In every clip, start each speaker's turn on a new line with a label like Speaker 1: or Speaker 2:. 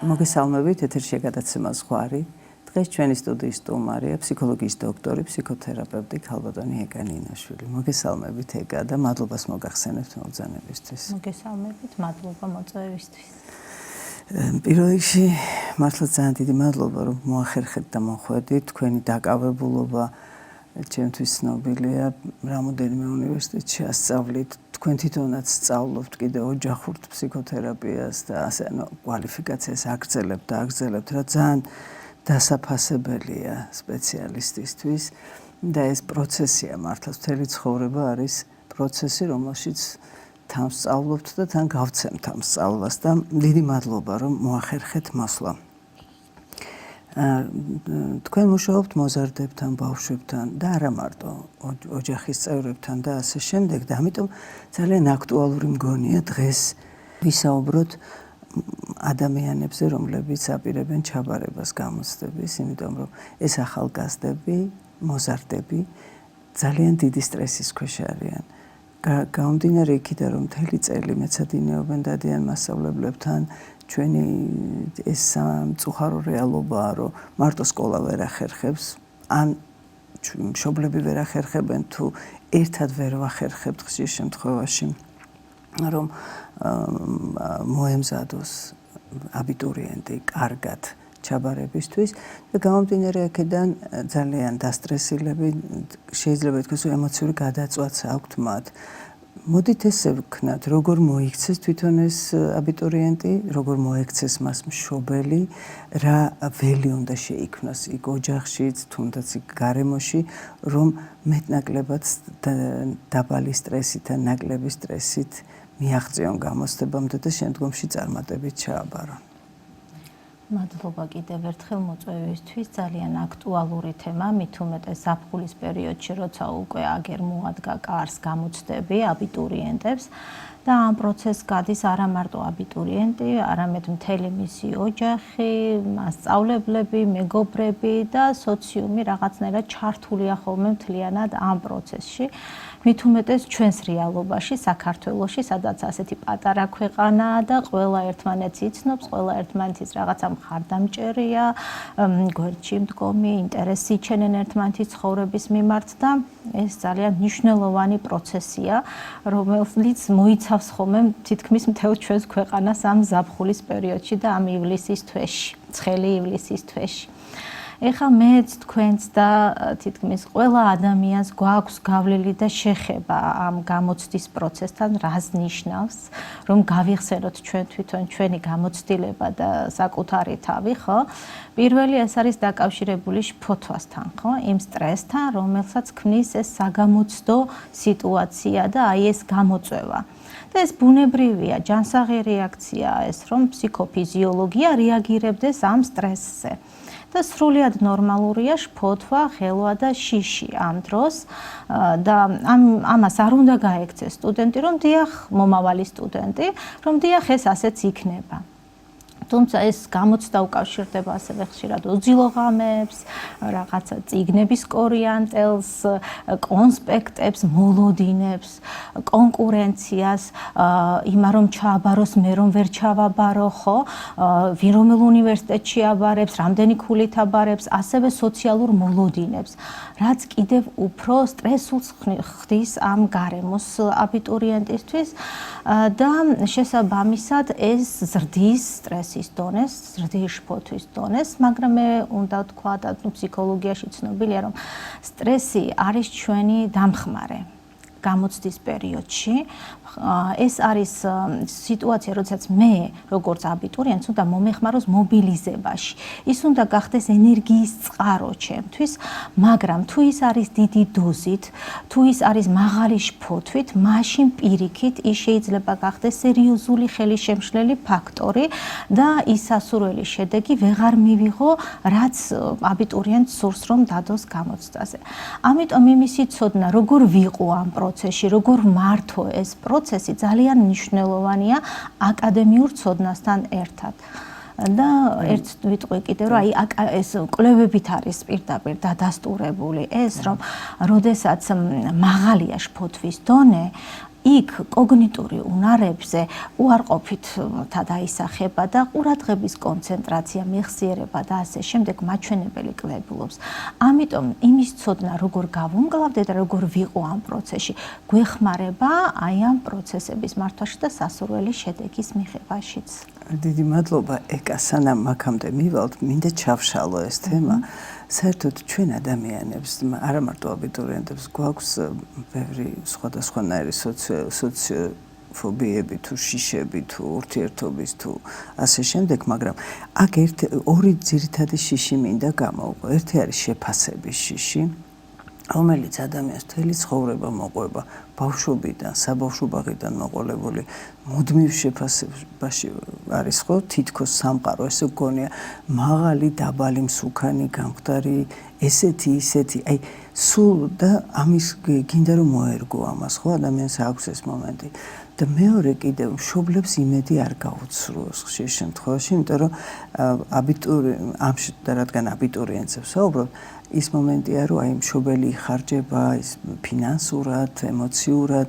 Speaker 1: მოგესალმებით, ეთერში გადაცემა ზღვარი. დღეს ჩვენი სტუდიის სტუმარია ფსიქოლოგიის დოქტორი, ფსიქოთერაპევტი ქალბატონი ეკა ნინაშვილი. მოგესალმებით ეკა და მადლობას მოგახსენებთ მოგზანებისთვის.
Speaker 2: მოგესალმებით, მადლობა მოწვევისთვის.
Speaker 1: პირველ რიგში მართლა ძალიან დიდი მადლობა რომ მოახერხეთ და მოხვედით. თქვენი დაკავებულობა ჩემთვის ცნობილია, რამოდენიმე უნივერსიტეტში ასწავლით. თქვენ თვითონაც სწავლობთ კიდე ოჯახურ ფსიქოთერაპიას და ასე კვალიფიკაციას აგრძელებთ და აგრძელებთ, რა ძალიან დასაფასებელია სპეციალისტისთვის და ეს პროცესია მართლა მთელი ცხოვრება არის პროცესი, რომელშიც თან სწავლობთ და თან გავცემთ ამ სწავლას და დიდი მადლობა რომ მოახერხეთ მოსვლა. თქვენ მუშაობთ მოზარდებთან, ბავშვებთან და არა მარტო ოჯახის წევრებთან და ასე შემდეგ და ამიტომ ძალიან აქტუალური მგონია დღეს ვისაუბროთ ადამიანებზე, რომლებიც აპირებენ ჩაბარებას გამოცდების, იმიტომ რომ ეს ახალგაზრდები, მოზარდები ძალიან დიდი სტრესის ქვეშ არიან. გამომდინარე იქიდან რომ მთელი წელი მეცადინეობენ დადიან მასწავლებლებთან, ჩვენი ეს სამწუხარო რეალობაა, რომ მარტო სკოლა ვერ ახერხებს, ან მშობლები ვერ ახერხებენ თუ ერთად ვერ ვახერხებთ ხშირ შემთხვევაში, რომ მოემზადოს აბიტურიენტი კარგად ჩაბარებისთვის და გამომდინარე აქედან ძალიან დასტრესილები შეიძლება ითქვას რომ ემოციური გადაწვაც აქვთ მათ. მოდით ესე ვქნათ, როგორ მოიქცეს თვითონ ეს აბიტურიენტი, როგორ მოექცეს მას მშობელი, რა ველი უნდა შეიქმნას იქ ოჯახშიც, თუნდაც იქ გარემოში, რომ მეტნაკლებად დაბალი სტრესით და ნაკლები სტრესით მიაღწიონ გამოცდებამდე და შემდგომში წარმატებით ჩააბარონ.
Speaker 2: მადლობა კიდევ ერთხელ მოწვევისთვის, ძალიან აქტუალური თემა, მით უმეტეს ზაფხულის პერიოდში, როცა უკვე აგერ მოადგა კარს გამოცდები აბიტურიენტებს და ამ პროცესს გადის არა მარტო აბიტურიენტი, არამედ მთელი მისი ოჯახი, მასწავლებლები, მეგობრები და სოციუმი რაღაცნაირად ჩართულია ხოლმე მთლიანად ამ პროცესში. მით უმეტეს ჩვენს რეალობაში, საქართველოში, სადაც ასეთი პატარა ქვეყანაა და ყველა ერთმანეთს იცნობს, ყველა ერთმანეთის რაღაცა მხარდამჭერია, გვერდში მდგომი, ინტერესი იჩენენ ერთმანეთის ცხოვრების მიმართ და ეს ძალიან მნიშვნელოვანი პროცესია, რომელიც მოიცავს ხოლმე თითქმის მთელ ჩვენს ქვეყანას ამ ზაფხულის პერიოდში და ამ ივლისის თვეში, ცხელი ივლისის თვეში. ეხლა მეც თქვენს და თითქმის ყველა ადამიანს გვაქვს გავლილი და შეხება ამ გამოცდის პროცესთან, რას ნიშნავს, რომ გავიხსენოთ ჩვენ თვითონ ჩვენი გამოცდილება და საკუთარი თავი, ხო? პირველი ეს არის დაკავშირებული შფოთვასთან, ხო? იმ სტრესთან, რომელსაც ქმნის ეს საგამოცდო სიტუაცია და აი ეს გამოწვევა. და ეს ბუნებრივია, ჯანსაღი რეაქციაა ეს, რომ ფსიქოფიზიოლოგია რეაგირებდეს ამ სტრესზე. და სრულიად ნორმალურია შფოთვა, ხელვა და შიში ამ დროს და ამას არ უნდა გაექცეს სტუდენტი, რომ დიახ, მომავალი სტუდენტი, რომ დიახ, ეს ასეც იქნება. თუმცა ეს გამოცდა უკავშირდება ასევე ხშირად ოძილო ღამეებს, რაღაცა წიგნების კორიანტელს, კონსპექტებს, მოლოდინებს, კონკურენციას, იმა რომ ჩააბაროს, მე რომ ვერ ჩავაბარო, ხო? ვინ რომელ უნივერსიტეტში აბარებს, რამდენი ქულით აბარებს, ასევე სოციალურ მოლოდინებს, რაც კიდევ უფრო სტრესულს ხდის ამ გარემოს აბიტურიენტისთვის და შესაბამისად ეს ზრდის სტრესი დონეს, ზრდის შფოთვის დონეს, მაგრამ მე უნდა ვთქვა და ფსიქოლოგიაში ცნობილია, რომ სტრესი არის ჩვენი დამხმარე გამოცდის პერიოდში. ეს არის სიტუაცია, როდესაც მე, როგორც აბიტურიენტს, უნდა მომეხმაროს მობილიზებაში. ის უნდა გახდეს ენერგიის წყარო ჩემთვის, მაგრამ თუ ის არის დიდი დოზით, თუ ის არის მაღალი შფოთვით, მაშინ პირიქით ის შეიძლება გახდეს სერიოზული ხელისშემშლელი ფაქტორი და ის სასურველი შედეგი ვეღარ მივიღო, რაც აბიტურიენტს სურს რომ დადოს გამოცდაზე. ამიტომ იმისი ცოდნა, როგორ ვიყო ამ პროცესში, როგორ მართო ეს პროცესი ძალიან მნიშვნელოვანია აკადემიურ ცოდნასთან ერთად. და ერთ ვიტყვი კიდევ რომ აი ეს კვლევებით არის პირდაპირ დადასტურებული ეს რომ როდესაც მაღალია შფოთვის დონე იქ კოგნიტური უნარებზე უარყოფითად აისახება და ყურადღების კონცენტრაცია, მეხსიერება და ასე შემდეგ მაჩვენებელი კლებულობს. ამიტომ იმის ცოდნა როგორ გავუმკლავდე და როგორ ვიყო ამ პროცესში, გვეხმარება აი ამ პროცესების მართვაში და სასურველი შედეგის მიღებაშიც.
Speaker 1: დიდი მადლობა ეკა, სანამ აქამდე მივალთ, მინდა ჩავშალო ეს თემა. საერთოდ ჩვენ ადამიანებს, არა მარტო აბიტურიენტებს, გვაქვს ბევრი სხვადასხვანაირი სოციოფობიები თუ შიშები თუ ურთიერთობის თუ ასე შემდეგ, მაგრამ აქ ორი ძირითადი შიში მინდა გამოვყო. ერთი არის შეფასების შიში, რომელიც ადამიანს მთელი ცხოვრება მოყვება, ბავშვობიდან, საბავშვობიდან მოყოლებული მუდმივ შეფასებაში არის ხო, თითქოს სამყარო ესე გქონია, მაღალი, დაბალი, მსუქანი, გამხდარი, ესეთი, ისეთი, აი სულ და ამის გინდა რომ მოერგო ამას, ხო, ადამიანს აქვს ეს მომენტი. და მეორე კიდევ მშობლებს იმედი არ გაუცრუოს ხშირ შემთხვევაში, იმიტომ რომ რადგან აბიტურიენტებს ვსაუბრობ, ის მომენტია, რომ აი მშობელი იხარჯება, ის ფინანსურად, ემოციურად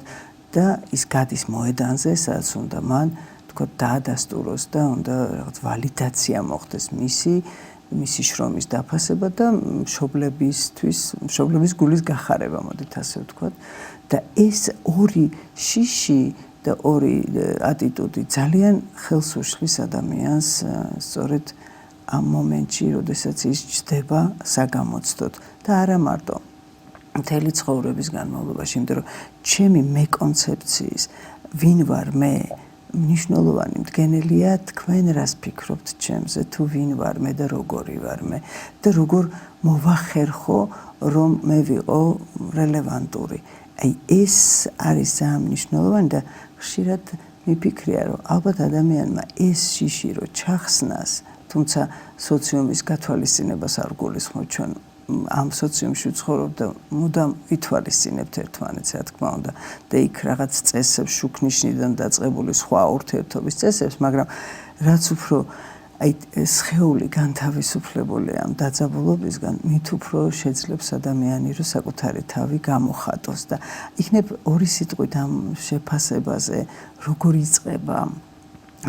Speaker 1: და ის გადის მოედანზე, სადაც უნდა მან თქო დაადასტუროს და უნდა რაღაც ვალიდაცია მოხდეს მისი შრომის დაფასება და მშობლების გულის გახარება, მოდით ასე ვთქვათ. და ეს ორი შიში და ორი ატიტუდი ძალიან ხელს უშლის ადამიანს სწორედ ამ მომენტში, როდესაც ის ჯდება საგამოცდოდ და არა მარტო მთელი ცხოვრების განმავლობაში, იმიტომ რომ ჩემი მე კონცეფციის ვინ ვარ მე მნიშვნელოვანი მდგენელია თქვენ რას ფიქრობთ ჩემზე, თუ ვინ ვარ მე და როგორი ვარ მე და როგორ მოვახერხო რომ მე ვიყო რელევანტური. აი ეს არის ძალიან მნიშვნელოვანი და ხშირად მიფიქრია რომ ალბათ ადამიანმა ეს შიში რო ჩახსნას, თუმცა სოციუმის გათვალისწინებას არ გულისხმობ ჩვენ ამ სოციუმში ვცხოვრობ და მუდამ ვითვალისწინებთ ერთმანეთს, რა თქმა უნდა, და იქ რაღაც წესებს შუქნიშნიდან დაწყებული სხვა ურთიერთობის წესებს, მაგრამ რაც უფრო აი სხეული განთავისუფლებული ამ დაძაბულობისგან, მით უფრო შეძლებს ადამიანი რომ საკუთარი თავი გამოხატოს და იქნებ ორი სიტყვით ამ შეფასებაზე, როგორ იწყება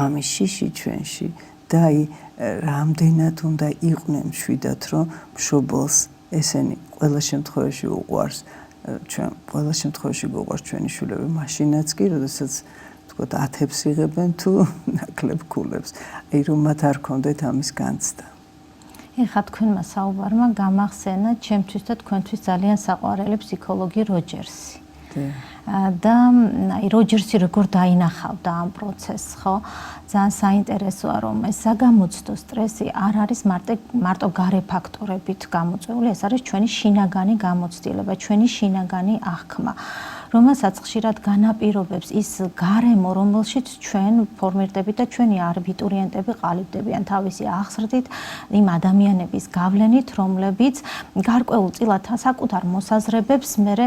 Speaker 1: ამის შიში ჩვენში და აი რამდენად უნდა იყვნენ მშვიდად, რომ მშობელს ესენი ყველა შემთხვევაში უყვარს, ჩვენ ყველა შემთხვევაში გვუყვარს ჩვენი შვილები, მაშინაც კი, როდესაც თქოთ 10-ებს იღებენ თუ ნაკლებ ქულებს. აი რომ მათ არ ქონდეთ ამის განცდა.
Speaker 2: ეხლა თქვენმა საუბარმა გამახსენა ჩემთვის და თქვენთვის ძალიან საყვარელი ფსიქოლოგი როჯერსი. და აი როჯერსი როგორ დაინახავდა ამ პროცესს, ხო? ძალიან საინტერესოა, რომ ეს საგამოცდო სტრესი არ არის მარტო გარე ფაქტორებით გამოწვეული, ეს არის ჩვენი შინაგანი გამოცდილება, ჩვენი შინაგანი აღქმა, რომელსაც ხშირად განაპირობებს ის გარემო, რომელშიც ჩვენ ფორმირდებით და ჩვენი აბიტურიენტები ყალიბდებიან თავისი აღზრდით, იმ ადამიანების გავლენით, რომლებიც გარკვეულწილად საკუთარ მოსაზრებებს მერე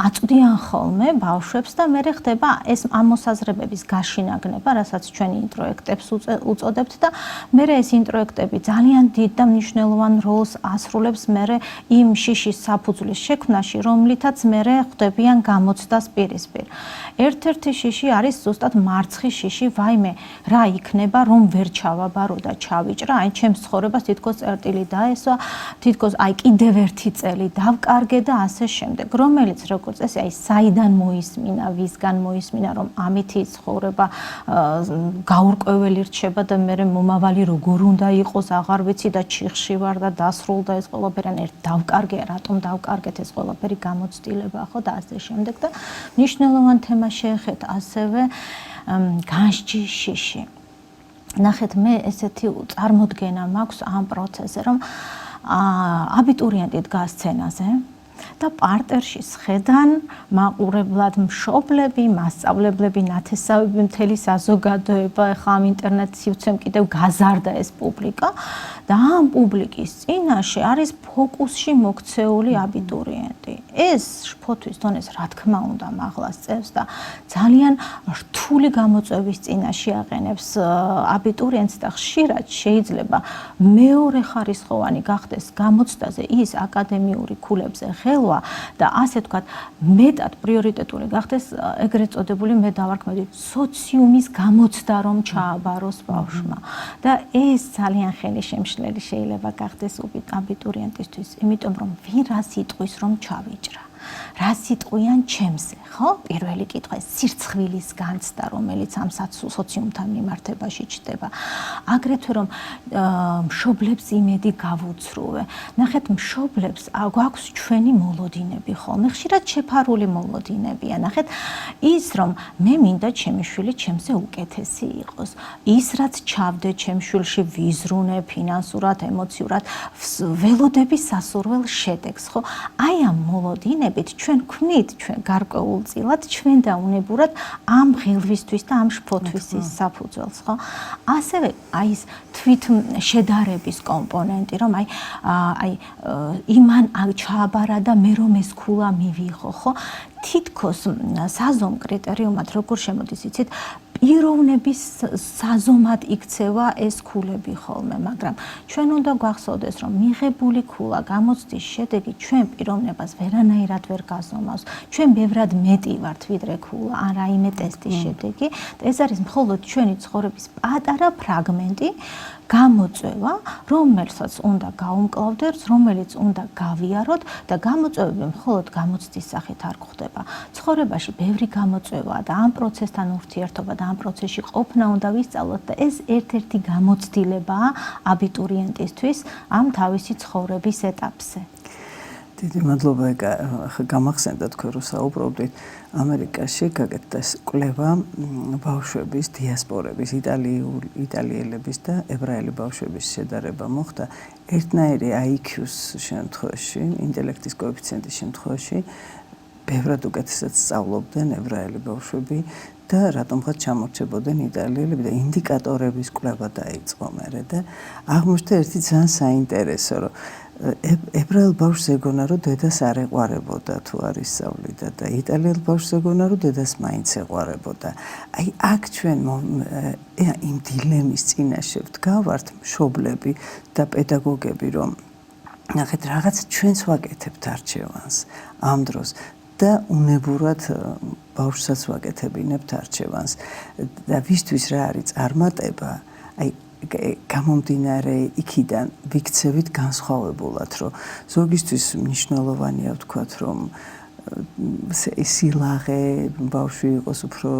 Speaker 2: აწვდიან ხოლმე ბავშვებს და მერე ხდება ეს ამ მოსაზრებების გაშინაგნება, რასაც ჩვენ ინტროექტებს უწოდებთ და მერე ეს ინტროექტები ძალიან დიდ და მნიშვნელოვან როლს ასრულებს მერე იმ შიშის საფუძვლის შექმნაში, რომლითაც მერე ხდებიან გამოცდას პირისპირ. ერთ-ერთი შიში არის ზუსტად მარცხი შიში, ვაიმე, რა იქნება, რომ ვერ ჩავაბარო და ჩავიჭრა, აი ჩემს ცხოვრებას თითქოს წერტილი დაესვა, თითქოს აი კიდევ ერთი წელი დავკარგე და ასე შემდეგ, რომელიც როგორც წესი, აი საიდან მოისმინა, ვისგან მოისმინა, რომ ამითი ცხოვრება გაურკვეველი რჩება და მე მომავალი როგორ უნდა იყოს, აღარ ვიცი და ჩიხში ვარ და დასრულდა ეს ყველაფერი, ან ერთ დავკარგე, რატომ დავკარგეთ ეს ყველაფერი გამოცდილება, ხო და ასე შემდეგ და მნიშვნელოვან თემას შეეხეთ ასევე განსჯის შიში. ნახეთ, მე ესეთი წარმოდგენა მაქვს ამ პროცესზე, რომ აბიტურიენტი დგას სცენაზე და პარტერში სხედან მაყურებლად მშობლები, მასწავლებლები, ნათესავები, მთელი საზოგადოება, ახლა ამ ინტერნეტ სივრცემ კიდევ გაზარდა ეს პუბლიკა და ამ პუბლიკის წინაშე არის ფოკუსში მოქცეული აბიტურიენტი. ეს შფოთვის დონეს რა თქმა უნდა მაღლას წევს და ძალიან რთული გამოწვევის წინაშე აყენებს აბიტურიენტს და ხშირად შეიძლება მეორე ხარისხოვანი გახდეს გამოცდაზე ის აკადემიური ქულებზე ხელვა და ასე ვთქვათ, მეტად პრიორიტეტული გახდეს ეგრეთ წოდებული მე დავარქმევდი სოციუმის გამოცდა რომ ჩააბაროს ბავშვმა და ეს ძალიან ხელშემშლელი შეიძლება გახდეს აბიტურიენტისთვის, იმიტომ რომ ვინ რას იტყვის რომ ჩავიჭრა. რა სიტყვიან ჩემზე, ხო? პირველი კითხვა სირცხვილის განცდა, რომელიც ამ სოციუმთან მიმართებაში ჩდება. აგრეთვე რომ მშობლებს იმედი გავუცრუვე. ნახეთ, მშობლებს გვაქვს ჩვენი მოლოდინები ხოლმე, ხშირად შეფარული მოლოდინებია. ნახეთ, ის რომ მე მინდა ჩემი შვილი ჩემზე უკეთესი იყოს. ის რაც ჩავდე ჩემ შვილში ვიზრუნე ფინანსურად, ემოციურად, ველოდები სასურველ შედეგს, ხო? აი ამ მოლოდინები ჩვენ ქმნით ჩვენ გარკვეულწილად ჩვენ დაუნებურად ამ ღილვისთვის და ამ შფოთვისის საფუძველს, ხო? ასევე აი ეს თვით შედარების კომპონენტი, რომ აი იმან ჩააბარა და მე რომ ეს ქულა მივიღო, ხო? თითქოს საზომ კრიტერიუმად როგორ შემოდის, იცით? პიროვნების საზომად იქცევა ეს ქულები ხოლმე, მაგრამ ჩვენ უნდა გვახსოვდეს, რომ მიღებული ქულა გამოცდის შედეგი ჩვენ პიროვნებას ვერანაირად ვერ გაზომავს. ჩვენ ბევრად მეტი ვართ ვიდრე ქულა, ან რაიმე ტესტის შედეგი. ეს არის მხოლოდ ჩვენი ცხოვრების პატარა ფრაგმენტი, გამოწვევა, რომელსაც უნდა გაუმკლავდეთ, რომელიც უნდა გავიაროთ და გამოწვევები მხოლოდ გამოცდის სახით არ გვხდება. ცხოვრებაში ბევრი გამოწვევაა და ამ პროცესთან ურთიერთობა და ამ პროცესში ყოფნა უნდა ვისწავლოთ და ეს ერთ-ერთი გამოცდილებაა აბიტურიენტისთვის ამ თავისი ცხოვრების ეტაპზე.
Speaker 1: დიდი მადლობა, ახლა გამახსენდა თქვენ რომ საუბრობდით ამერიკაში გაკეთდა კვლევა ბავშვების დიასპორების, იტალიელების და ებრაელი ბავშვების შედარება მოხდა ერთნაირი IQ-ს შემთხვევაში, ინტელექტის კოეფიციენტის შემთხვევაში ბევრად უკეთესად სწავლობდნენ ებრაელი ბავშვები და რატომღაც ჩამორჩებოდნენ იტალიელები და ინდიკატორების კვლევა დაიწყო მერე და აღმოჩნდა ერთი ძალიან საინტერესო, რომ ებრაელ ბავშვს ეგონა რომ დედას არ ეყვარებოდა თუ არ ისწავლიდა და იტალიელ ბავშვს ეგონა რომ დედას მაინც ეყვარებოდა. აი აქ ჩვენ იმ დილემის წინაშე ვდგავართ მშობლები და პედაგოგები, რომ ნახეთ რაღაც ჩვენს ვაკეთებთ არჩევანს ამ დროს და უნებურად ბავშვსაც ვაკეთებინებთ არჩევანს და ვისთვის რა არის წარმატება, აი გამომდინარე იქიდან ვიქცევით განსხვავებულად, რომ ზოგისთვის მნიშვნელოვანია ვთქვათ, რომ სილაღე ბავშვი იყოს უფრო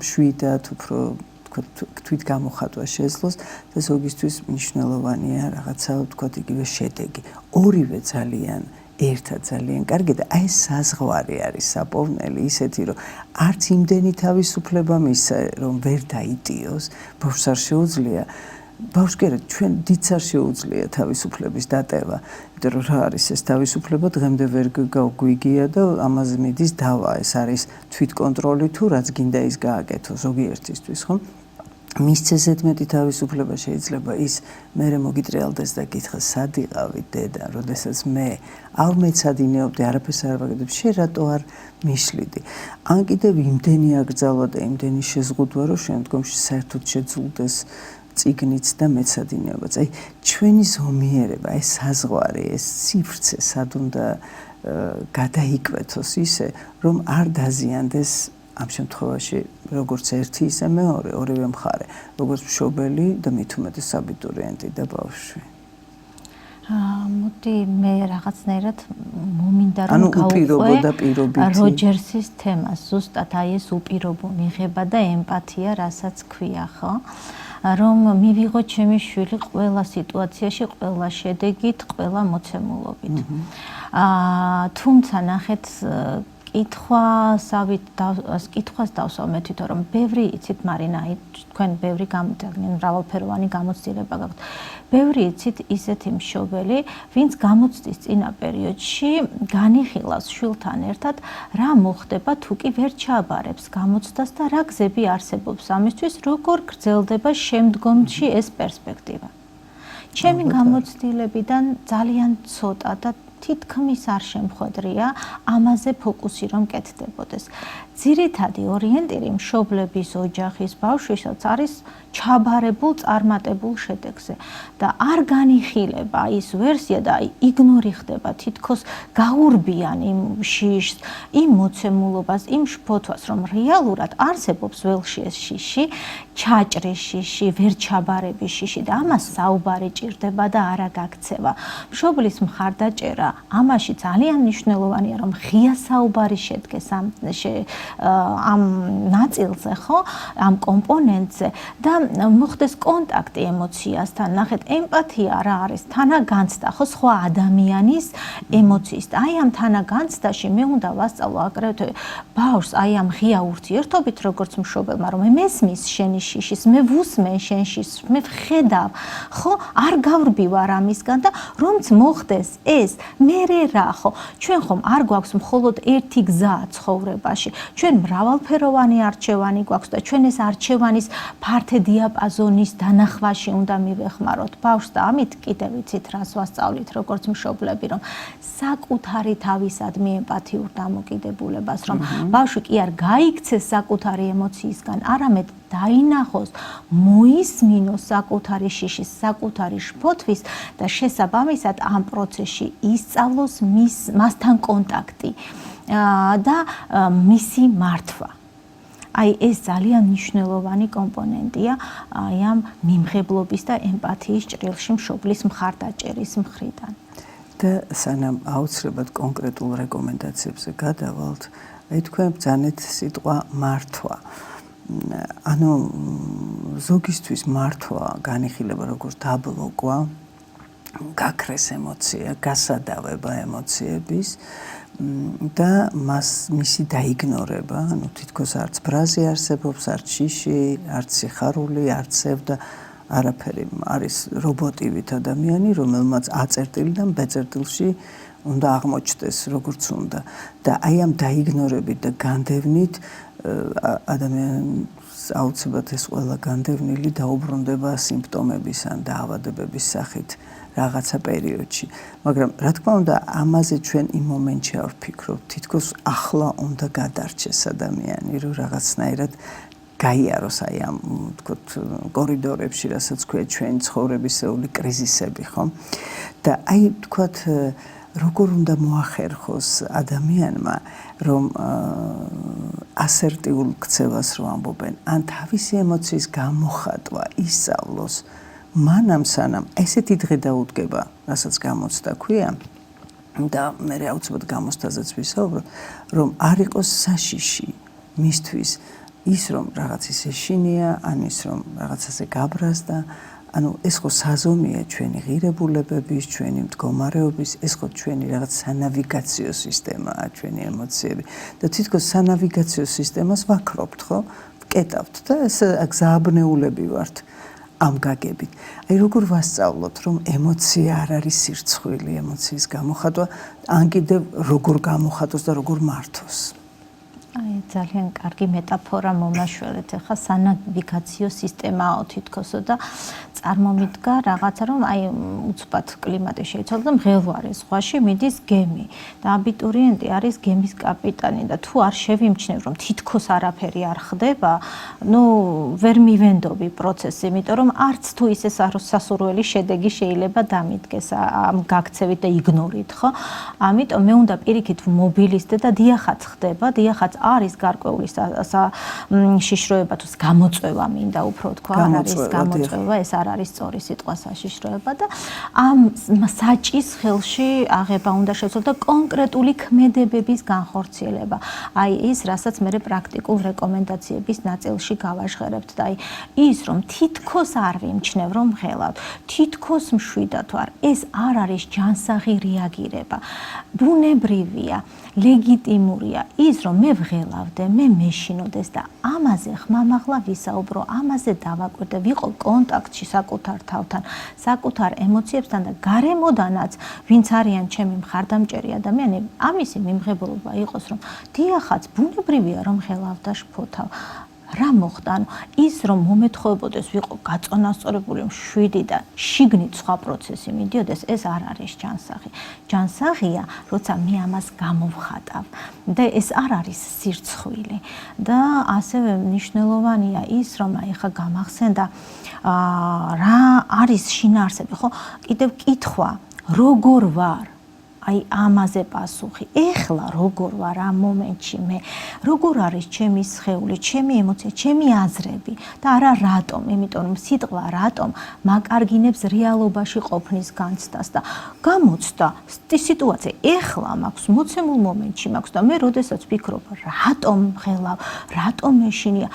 Speaker 1: მშვიდად, უფრო თვით გამოხატვა შეძლოს და ზოგისთვის მნიშვნელოვანია რაღაცა ვთქვათ იგივე შედეგი. ორივე ძალიან ერთად ძალიან კარგი და აი ეს საზღვარი არის საპოვნელი ისეთი, რომ არც იმდენი თავისუფლება მისცა, რომ ვერ დაიტიოს, ბავშვს არ შეუძლია ბავშვს ჩვენ დიდს არ შეუძლია თავისუფლების დატევა, იმიტომ რომ რა არის ეს თავისუფლება დღემდე ვერ გვიგია და ამაზე მიდის დავა, ეს არის თვითკონტროლი თუ რაც გინდა ის გააკეთო ზოგიერთისთვის, ხო? მისცე ზედმეტი თავისუფლება შეიძლება ის მერე მოგიტრიალდეს და გითხრას სად იყავი დედა, როდესაც მე არ მეცადინეობდი, არაფერს არ ვაკეთებ, შენ რატო არ მიშლიდი? ან კიდევ იმდენი აკრძალვა და იმდენი შეზღუდვა, რომ შემდგომში საერთოდ შეძულდეს წიგნიც და მეცადინეობაც. აი ჩვენი ზომიერება, ეს საზღვარი, ეს სივრცე სად უნდა გადაიკვეთოს ისე, რომ არ დაზიანდეს ამ შემთხვევაში როგორც ერთი ისე მეორე, ორივე მხარე, როგორც მშობელი და მით უმეტეს აბიტურიენტი და ბავშვი.
Speaker 2: მოდი მე რაღაცნაირად მომინდა რომ გავუყვე როჯერსის თემას, ზუსტად აი ეს უპირობო მიღება და ემპათია, რასაც ქვია, ხო? რომ მივიღო ჩემი შვილი ყველა სიტუაციაში, ყველა შედეგით, ყველა მოცემულობით. თუმცა ნახეთ კითხვას დავსვამ მე თვითონ, რომ ბევრი იცით მარინა, თქვენ ბევრი მრავალფეროვანი გამოცდილება გაქვთ. ბევრი იცით ისეთი მშობელი, ვინც გამოცდის წინა პერიოდში განიხილავს შვილთან ერთად, რა მოხდება თუ კი ვერ ჩააბარებს გამოცდას და რა გზები არსებობს ამისთვის, როგორ გრძელდება შემდგომში ეს პერსპექტივა. ჩემი გამოცდილებიდან ძალიან ცოტა და თითქმის არ შემხვედრია ამაზე ფოკუსი რომ კეთდებოდეს. ძირითადი ორიენტირი მშობლების, ოჯახის, ბავშვისაც არის ჩაბარებულ, წარმატებულ შედეგზე და არ განიხილება ის ვერსია და იგნორი ხდება თითქოს გაურბიან იმ შიშს, იმ მოცემულობას, იმ შფოთვას, რომ რეალურად არსებობს ველში ეს შიში, ჩაჭრის შიში, ვერ ჩაბარების შიში და ამას საუბარი ჭირდება და არა გაქცევა. მშობლის მხარდაჭერა ამაში ძალიან მნიშვნელოვანია, რომ ღია საუბარი შედგეს ამ ნაწილზე, ხო, ამ კომპონენტზე და მოხდეს კონტაქტი ემოციასთან. ნახეთ, ემპათია რა არის? თანაგანცდა, ხო, სხვა ადამიანის ემოციის. აი ამ თანაგანცდაში მე უნდა ვასწავლო აგრეთვე ბავშვს აი ამ ღია ურთიერთობით, როგორც მშობელმა, რომ მე მესმის შენი შიშის, მე ვუსმენ შენ შიშს, მე ვხედავ, ხო, არ გავრბივარ ამისგან და რომც მოხდეს ეს, მე რა, ხო, ჩვენ ხომ არ გვაქვს მხოლოდ ერთი გზა ცხოვრებაში. ჩვენ მრავალფეროვანი არჩევანი გვაქვს და ჩვენ ეს არჩევანის ფართე დიაპაზონის დანახვაში უნდა მივეხმაროთ ბავშვს და ამით კიდევ ვიცით რას ვასწავლით როგორც მშობლები, რომ საკუთარი თავისადმი ემპათიურ დამოკიდებულებას, რომ ბავშვი კი არ გაიქცეს საკუთარი ემოციისგან, არამედ დაინახოს, მოისმინოს საკუთარი შიშის, საკუთარი შფოთვის და შესაბამისად ამ პროცესში ისწავლოს მასთან კონტაქტი და მისი მართვა. აი ეს ძალიან მნიშვნელოვანი კომპონენტია აი ამ მიმღებლობის და ემპათიის ჭრილში მშობლის მხარდაჭერის მხრიდან.
Speaker 1: და სანამ აუცილებლად კონკრეტულ რეკომენდაციებზე გადავალთ, აი თქვენ ბრძანეთ სიტყვა მართვა. ანუ ზოგისთვის მართვა განიხილება როგორც დაბლოკვა, გაქრეს ემოცია, გასადავება ემოციების და მისი დაიგნორება, ანუ თითქოს არც ბრაზი არსებობს, არც შიში, არც სიხარული, არც სევდა, არაფერი. არის რობოტივით ადამიანი, რომელმაც A-წერტილიდან B-წერტილში უნდა აღმოჩნდეს როგორც უნდა. და აი ამ დაიგნორებით და განდევნით ადამიანს აუცილებლად ეს ყველა განდევნილი დაუბრუნდება სიმპტომების ან დაავადებების სახით რაღაცა პერიოდში. მაგრამ რა თქმა უნდა, ამაზე ჩვენ იმ მომენტში არ ვფიქრობთ. თითქოს ახლა უნდა გადარჩეს ადამიანი, რომ რაღაცნაირად გაიაროს აი ამ თქოთ კორიდორებში, რასაც ქვია ჩვენი ცხოვრებისეული კრიზისები, ხო? და აი თქოთ როგორ უნდა მოახერხოს ადამიანმა, რომ ასერტიულ ქცევას რო ამბობენ, ან თავისი ემოციის გამოხატვა ისწავლოს, მანამ სანამ ესეთი დღე დაუდგება, რასაც გამოცდა ქვია და მე აუცილებლად გამოცდაზეც ვისაუბრებ, რომ არ იყოს საშიში მისთვის ის რომ რაღაც ისე შინია, ან ის რომ რაღაცაზე გაბრაზდა, ანუ ეს ხო საზომია ჩვენი ღირებულებების, ჩვენი მდგომარეობის, ეს ხო ჩვენი რაღაც სანავიგაციო სისტემაა, ჩვენი ემოციები და თითქოს სანავიგაციო სისტემას ვაქრობთ, ხო? ვკეტავთ და ეს გზააბნეულები ვართ ამ გაგებით. აი როგორ ვასწავლოთ, რომ ემოცია არ არის სირცხვილი, ემოციის გამოხატვა, ან კიდევ როგორ გამოხატოს და როგორ მართოს.
Speaker 2: აი ძალიან კარგი მეტაფორა მომაშველეთ. ახლა სანავიგაციო სისტემაო თითქოსო და წარმომიდგა რაღაცა, რომ აი უცბად კლიმატი შეიცვალა და მღელვარე ზღვაში მიდის გემი და აბიტურიენტი არის გემის კაპიტანი და თუ არ შევიმჩნევ, რომ თითქოს არაფერი არ ხდება, ნუ ვერ მივენდობი პროცესს, იმიტომ რომ არც თუ ისე სასურველი შედეგი შეიძლება დამიდგეს ამ გაქცევით და იგნორით, ხო? ამიტომ მე უნდა პირიქით მობილისტე და დიახაც ხდება, დიახაც არის გარკვეული შიშროება თუ გამოწვევა მინდა უფრო თქვა, არის გამოწვევა, ეს არ არის სწორი სიტყვა საშიშროება და ამ საჭის ხელში აღება უნდა შეცვალოს და კონკრეტული ქმედებების განხორციელება. აი ის, რასაც მე პრაქტიკულ რეკომენდაციების ნაწილში გავაჟღერებთ და აი ის, რომ თითქოს არ ვიმჩნევ, რომ ღელავთ, თითქოს მშვიდად ვარ, ეს არ არის ჯანსაღი რეაგირება. ბუნებრივია, ლეგიტიმურია ის, რომ მე ვღელავდე, მე მეშინოდეს და ამაზე ხმამაღლა ვისაუბრო, ამაზე დავაკვირდე, ვიყო კონტაქტში საკუთარ თავთან, საკუთარ ემოციებთან და გარემოდანაც, ვინც არიან ჩემი მხარდამჭერი ადამიანები, ამისი მიმღებლობა იყოს, რომ დიახაც, ბუნებრივია, რომ ღელავ და შფოთავ. რა მოხდა? ანუ ის რომ მომეთხოვებოდეს ვიყო გაწონასწორებული, რომ 7 და შიგნით სხვა პროცესი მიდიოდეს, ეს არ არის ჯანსაღი. ჯანსაღია, როცა მე ამას გამოვხატავ და ეს არ არის სირცხვილი. და ასევე მნიშვნელოვანია ის, რომ აი ხა გამახსენდა რა არის შინაარსები, ხო? კიდევ კითხვა, როგორ ვარ? აი ამაზე პასუხი. ეხლა როგორ ვარ ამ მომენტში მე? როგორ არის ჩემი სხეული, ჩემი ემოცია, ჩემი აზრები და არა რატომ? იმიტომ რომ სიტყვა რატომ მაკარგინებს რეალობაში ყოფნის განცდას და გამოცდა სიტუაცია ეხლა მაქვს, მოცემულ მომენტში მაქვს და მე როდესაც ვფიქრობ, რატომ ღელავ, რატომ მეშინია?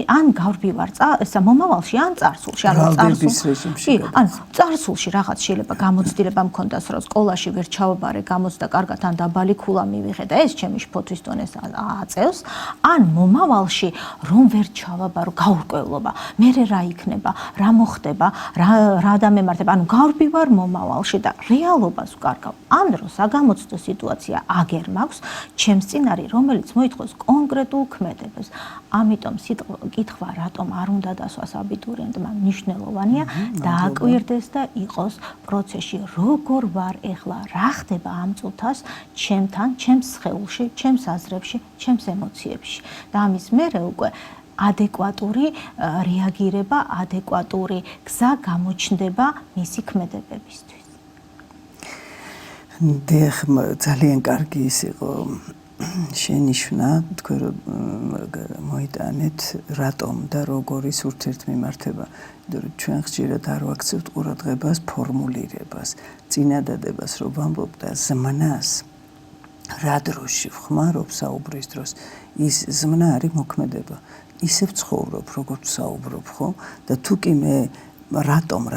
Speaker 2: ან გავბივარ ესა მომავალში, ან წარსულში, ან წარსულში რაღაც შეიძლება გამოცდილება მქონდას, რომ სკოლაში ვერ ჩავაბარე, გამოცდა კარგად, ან დაბალი ქულა მივიღე და ეს ჩემი შფოთვის დონეს აწევს, ან მომავალში რომ ვერ ჩავაბარო, გაურკვევლობა, მე რა იქნება, რა მოხდება, რა დამემართება, ანუ გავბივარ მომავალში და რეალობას ვკარგავ. ან რო საგამოცდო სიტუაცია აგერ მაქვს, ჩემს წინ არის, რომელიც მოითხოვს კონკრეტულ ქმედებას. ამიტომ კითხვა რატომ არ უნდა დასვას აბიტურიენტმა მნიშვნელოვანია, დააკვირდეს და იყოს პროცესში, როგორ ვარ ეხლა, რა ხდება ამ წუთას ჩემთან, ჩემს სხეულში, ჩემს აზრებში, ჩემს ემოციებში. და ამის მერე უკვე ადეკვატური რეაგირება, ადეკვატური გზა გამოჩნდება მისი ქმედებებისთვის.
Speaker 1: დიახ, ძალიან კარგი ის იყო შენიშვნა, თქვენ მოიტანეთ რატომ და როგორის ურთიერთმიმართება. იმიტომ რომ ჩვენ ხშირად არ ვაქცევთ ყურადღებას ფორმულირებას, წინადადებას, რომ ვამბობ და ზმნას რა დროში ვხმარობ საუბრის დროს, ის ზმნა არის მოქმედება. ისევ ცხოვრობ, როგორც საუბრობ, ხო? და თუ კი მე რატომ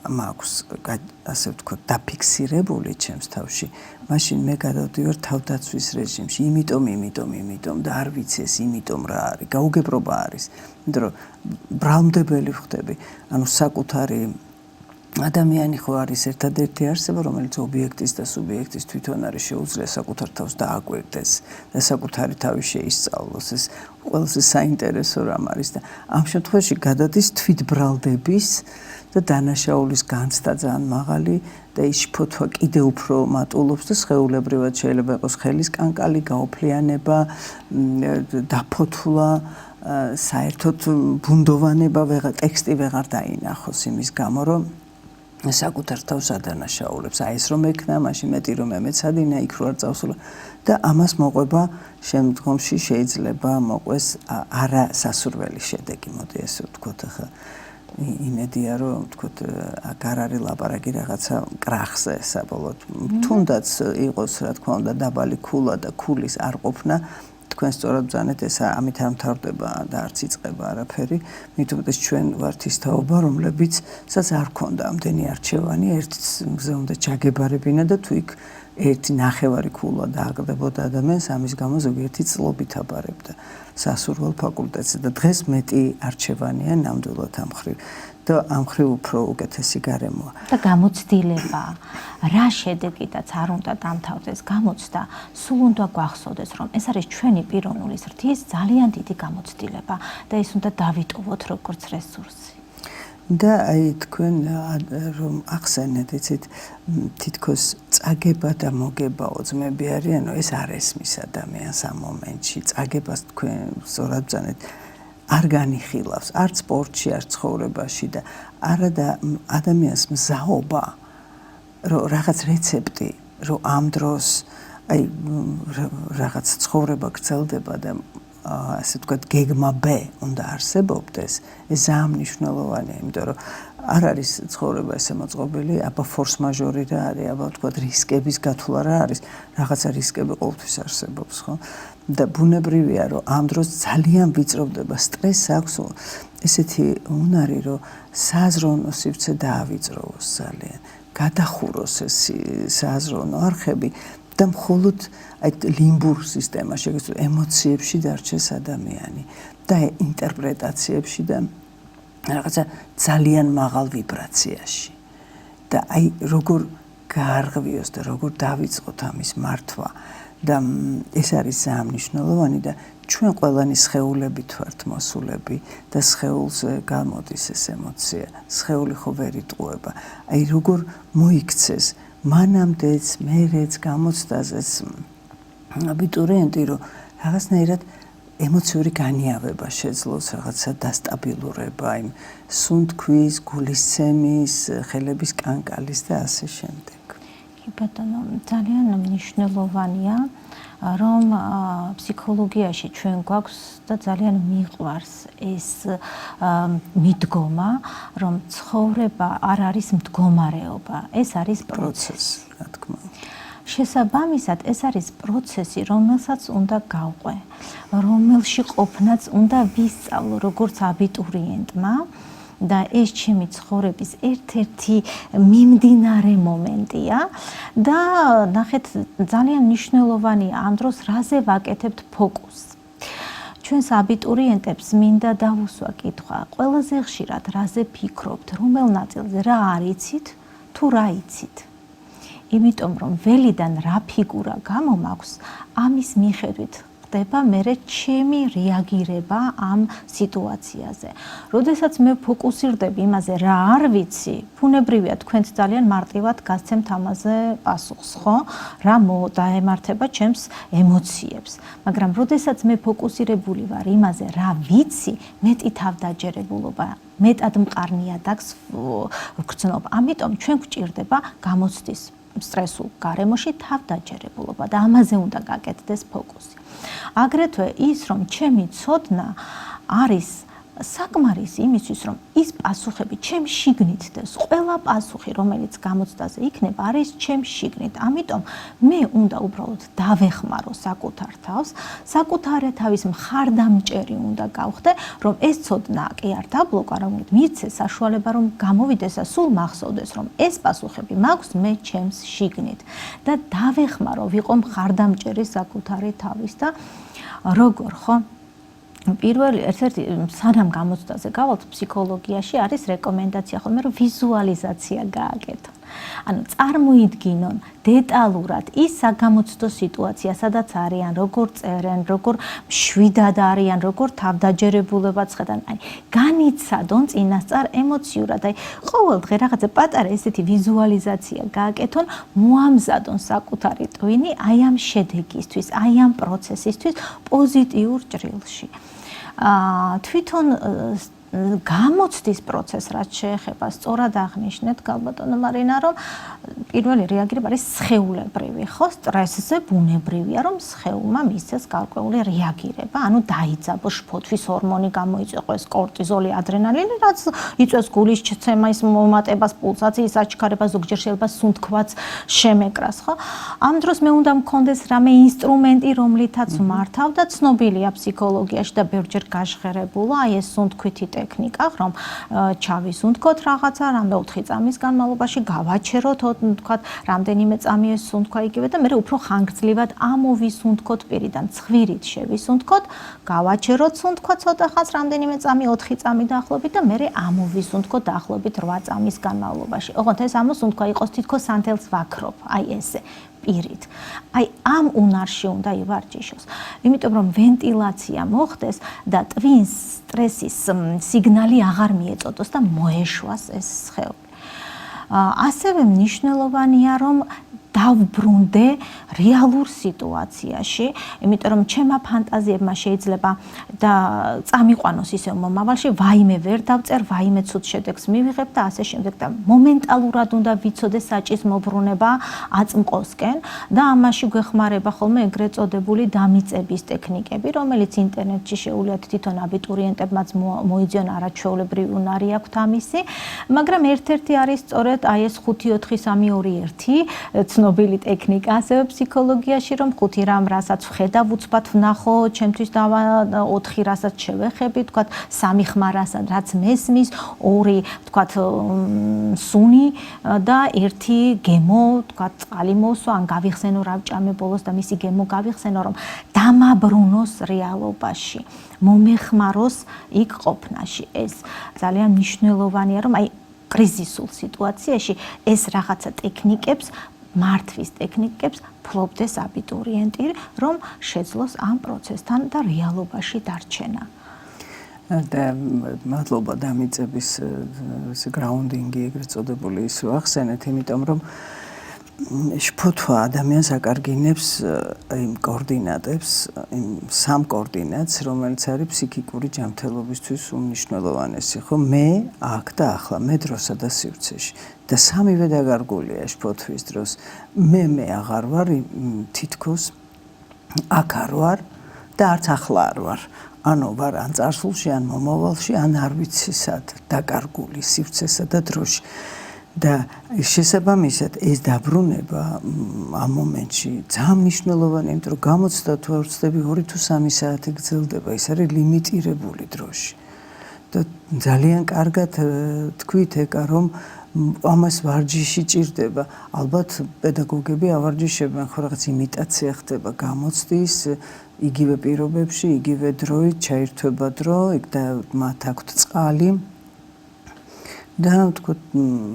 Speaker 1: მაქვს ასე ვთქვათ დაფიქსირებული ჩემს თავში, მაშინ მე გადავდივარ თავდაცვის რეჟიმში, იმიტომ და არ ვიცი ეს იმიტომ რა არის, გაუგებრობა არის, იმიტომ რომ ბრალმდებელი ვხდები, ანუ საკუთარი ადამიანი ხო არის ერთადერთი არსება, რომელიც ობიექტის და სუბიექტის თვითონ არის შეუძლია საკუთარ თავს დააკვირდეს და საკუთარი თავი შეისწავლოს. ეს ყველაზე საინტერესო რამ არის და ამ შემთხვევაში გადადის თვითბრალდების და დანაშაულის განცდა ძალიან მაღალი და ის შფოთვა კიდე უფრო მატულობს და სხეულებრივად შეიძლება იყოს ხელის კანკალი, გაოფლიანება, დაფოთვლა, საერთოდ ბუნდოვანება, ტექსტი ვეღარ დაინახოს იმის გამო, რომ საკუთარ თავს ადანაშაულებს. აი ეს რომ ექნა, მაშინ მეტი რომ ემეცადინა, იქ რო არ წავსულა და ამას მოყვება შემდგომში შეიძლება მოყვეს არა სასურველი შედეგი, მოდი ესე ვთქვათ, ახლა იმედია რომ ვთქვათ აქ არ არის ლაპარაკი რაღაცა კრახზე საბოლოოდ. თუნდაც იყოს რა თქმა უნდა დაბალი ქულა და ქულის არ ყოფნა, თქვენ სწორად ბრძანეთ, ეს ამით არ მთავრდება და არც იწყება არაფერი. მით უმეტეს ჩვენ ვართ ის თაობა, რომლებიცაც არ ქონდა ამდენი არჩევანი, ერთ მგზე უნდა ჩაგებარებინა და თუ იქ ერთი ნახევარი ქულა დააგდებოდა ადამიანს, ამის გამო ზოგიერთი წლობით აბარებდა სასურველ ფაკულტეტზე და დღეს მეტი არჩევანია ნამდვილად ამ მხრივ. და ამ მხრივ უფრო უკეთესი გარემოა.
Speaker 2: და გამოცდილება, რა შედეგითაც არ უნდა დამთავრდეს გამოცდა, სულ უნდა გვახსოვდეს, რომ ეს არის ჩვენი პიროვნული ზრდის ძალიან დიდი გამოცდილება და ეს უნდა დავიტოვოთ როგორც რესურსი.
Speaker 1: და აი თქვენ რომ ახსენეთ, იცით, თითქოს წაგება და მოგებაო ძმები არიანო, ეს არ ესმის ადამიანს ამ მომენტში. წაგებას თქვენ სწორად ბრძანეთ. არ განიხილავს, არც სპორტში, არც ცხოვრებაში და არა და ადამიანს მზაობა, რომ რაღაც რეცეპტი, რომ ამ დროს აი რაღაც ცხოვრება გრძელდება და ასე ვთქვათ, გეგმა B უნდა არსებობდეს, ეს ძალიან მნიშვნელოვანია, იმიტომ რომ არ არის ცხოვრება ესე მოწყობილი, აბა ფორს მაჟორი რა არის, აბა ვთქვათ, რისკების გათვლა რა არის, რაღაცა რისკები ყოველთვის არსებობს, ხო? და ბუნებრივია, რომ ამ დროს ძალიან ვიწროვდება, სტრესს აქვს ესეთი უნარი, რომ სააზროვნო სივრცე დაავიწროვოს ძალიან, გადახუროს ეს სააზროვნო არხები და მხოლოდ აი ლიმბურ სისტემაში, ემოციებში დარჩეს ადამიანი და ინტერპრეტაციებში და რაღაცა ძალიან მაღალ ვიბრაციაში. და აი როგორ გაარღვიოს და როგორ დავიწყოთ ამის მართვა და ეს არის ძალიან მნიშვნელოვანი და ჩვენ ყველანი სხეულებით ვართ მოსულები და სხეულზე გამოდის ეს ემოცია. სხეული ხო ვერ იტყუება. აი როგორ მოიქცეს მანამდეც, მერეც, გამოცდაზეც აბიტურიენტი, რომ რაღაცნაირად ემოციური განიავება შეძლოს, რაღაცა დასტაბილურება, იმ სუნთქვის, გულისცემის, ხელების კანკალის და ასე შემდეგ.
Speaker 2: კი ბატონო, ძალიან მნიშვნელოვანია, რომ ფსიქოლოგიაში ჩვენ გვაქვს და ძალიან მიყვარს ეს მიდგომა, რომ ცხოვრება არ არის მდგომარეობა, ეს არის პროცესი,
Speaker 1: რა თქმა უნდა.
Speaker 2: შესაბამისად, ეს არის პროცესი, რომელსაც უნდა გავყვე, რომელში ყოფნაც უნდა ვისწავლო, როგორც აბიტურიენტმა. და ეს ჩემი ცხოვრების ერთ-ერთი მიმდინარე მომენტია და ნახეთ ძალიან მნიშვნელოვანია ამ დროს რაზე ვაკეთებთ ფოკუსს. ჩვენს აბიტურიენტებს მინდა დავუსვა კითხვა, ყველაზე ხშირად რაზე ფიქრობთ, რომელ ნაწილზე, რა არ იცით, თუ რა იცით. იმიტომ რომ ველიდან რა ფიგურა გამომაქვს, ამის მიხედვით ხდება მერე ჩემი რეაგირება ამ სიტუაციაზე. როდესაც მე ფოკუსირდები იმაზე, რა არ ვიცი, ბუნებრივია თქვენც ძალიან მარტივად გასცემთ ამაზე პასუხს, ხო? რა დაემართება ჩემს ემოციებს. მაგრამ როდესაც მე ფოკუსირებული ვარ იმაზე, რა ვიცი, მეტი თავდაჯერებულობა, მეტად მყარნიადაკს ვგრძნობ. ამიტომ ჩვენ გვჭირდება გამოცდის სტრესულ გარემოში თავდაჯერებულობა და ამაზე უნდა გაკეთდეს ფოკუსი. აგრეთვე ის, რომ ჩემი ცოდნა არის საკმარისი იმისთვის, რომ ის პასუხები ჩემ შიგნით დეს. ყველა პასუხი, რომელიც გამოცდაზე იქნება, არის ჩემ შიგნით. ამიტომ მე უნდა უბრალოდ დავეხმარო საკუთარ თავს, საკუთარი თავის მხარდამჭერი უნდა გავხდე, რომ ეს ცოდნა კი არ დაბლოკა, რომელიც მიცე საშუალება, რომ გამოვიდეს და სულ მახსოვდეს, რომ ეს პასუხები მაქვს მე ჩემს შიგნით და დავეხმარო, ვიყო მხარდამჭერი საკუთარი თავის და როგორ, ხო? პირველი ერთ-ერთი სანამ გამოცდაზე გავალთ ფსიქოლოგიაში არის რეკომენდაცია ხოლმე რომ ვიზუალიზაცია გააკეთონ. ანუ წარმოიდგინონ დეტალურად ის საგამოცდო სიტუაცია, სადაც არიან, როგორ წერენ, როგორ მშვიდად არიან, როგორ თავდაჯერებულება ცხადან. აი, განიცადონ წინასწარ ემოციურად. აი, ყოველდღე რაღაცა პატარა ესეთი ვიზუალიზაცია გააკეთონ, მოამზადონ საკუთარი ტვინი აი ამ შედეგისთვის, აი ამ პროცესისთვის პოზიტიურ ჭრილში. თვითონ გამოცდის პროცესს რაც შეეხება, სწორად აღნიშნეთ გალბატონო მარინა, რომ პირველი რეაგირება არის სხეულებრივი, ხო? სტრესზე ბუნებრივია, რომ სხეულმა მისცეს გარკვეული რეაგირება, ანუ დაიძაბოს, შფოთვის ჰორმონი გამოიწვიოს, კორტიზოლი, ადრენალინი, რაც იწვევს გულის ჩცემას, მომატებას, პულსაციის აჩქარებას, ზოგჯერ შეიძლება სუნთქვაც შემეკრას, ხო? ამ დროს მე უნდა მქონდეს რამე ინსტრუმენტი, რომლითაც მართავ და ცნობილია ფსიქოლოგიაში და ბევრჯერ გაჟღერებულა, აი ეს სუნთქვითი ტექნიკა, რომ ჩავისუნთქოთ რაღაცა, რამე 4 წამის განმავლობაში გავაჩეროთ, თქვათ, რამდენიმე წამი ეს სუნთქვა იგივე და მე უფრო ხანგრძლივად ამოვისუნთქოთ პირიდან, ცხვირით შევისუნთქოთ, გავაჩეროთ სუნთქვა ცოტა ხანს, რამდენიმე წამი, 4 წამი დაახლოებით და მე ამოვისუნთქოთ დაახლოებით 8 წამის განმავლობაში. ოღონდ ეს ამოსუნთქვა იყოს თითქოს სანთელს ვაქრობ, აი ესე. პირით. აი ამ უნარში უნდა ივარჯიშოს. იმიტომ რომ ვენტილაცია მოხდეს და ტვინს სტრესის სიგნალი აღარ მიეწოდოს და მოეშვას ეს სხეული. ასევე მნიშვნელოვანია რომ დავბრუნდე რეალურ სიტუაციაში, იმიტომ რომ ჩემმა ფანტაზიებმა შეიძლება და წამიყვანოს ისევ მომავალში, ვაიმე ვერ დავწერ, ვაიმე ცუდ შედეგს მივიღებ და ასე შემდეგ და მომენტალურად უნდა ვიცოდე საჭის მოbrunება აწმყოსკენ და ამაში გვეხმარება ხოლმე ეგრეთ წოდებული დამიწების ტექნიკები, რომელიც ინტერნეტში შეუძლიათ თვითონ აბიტურიენტებმაც მოიძიონ არაჩვეულებრივი უნარი აქვთ ამისი, მაგრამ ერთ-ერთი არის სწორედ აი ეს 5-4-3-2-1 ცნობილი ტექნიკა ასევე ფსიქოლოგიაში, რომ 5 რამ რასაც ვხედავ უცბად ვნახო, ჩემთვის დავა 4 რასაც შევეხები, თქვათ 3 ხმა რაც მესმის, 2 თქვათ სუნი და 1 გემო, თქვათ წყალი მოსვა, ან გავიხსენო რავჭამე ბოლოს და მისი გემო გავიხსენო, რომ დამაბრუნოს რეალობაში, მომეხმაროს იქ ყოფნაში. ეს ძალიან მნიშვნელოვანია, რომ აი კრიზისულ სიტუაციაში ეს რაღაცა ტექნიკებს მართვის ტექნიკებს ფლობდეს აბიტურიენტი, რომ შეძლოს ამ პროცესთან და რეალობაში დარჩენა.
Speaker 1: და მადლობა დამიწების გრაუნდინგი ეგრეთ წოდებული ის ვახსენეთ, იმიტომ რომ შფოთვა ადამიანს აკარგინებს იმ კოორდინატებს, იმ სამ კოორდინატს, რომელიც არის ფსიქიკური ჯანმრთელობისთვის უმნიშვნელოვანესი, ხო? მე აქ და ახლა, მე დროსა და სივრცეში. და სამივე დაგარგულია შფოთვის დროს. მე აღარ ვარ თითქოს აქ არ ვარ და არც ახლა არ ვარ. ანუ ვარ ან წარსულში, ან მომავალში, ან არ ვიცი სად, დაკარგული სივრცესა და დროში. და შესაბამისად ეს დაბრუნება ამ მომენტში ძალიან მნიშვნელოვანია, იმიტომ რომ გამოცდა თუ არ ვცდები 2 თუ 3 საათი გრძელდება, ეს არის ლიმიტირებული დროში. და ძალიან კარგად თქვით ეკა, რომ ამას ვარჯიში ჭირდება. ალბათ პედაგოგები ავარჯიშებენ, ხო რაღაც იმიტაცია ხდება გამოცდის, იგივე პირობებში, იგივე დროით ჩაირთვება დრო, და მათ აქვთ წყალი. და თქო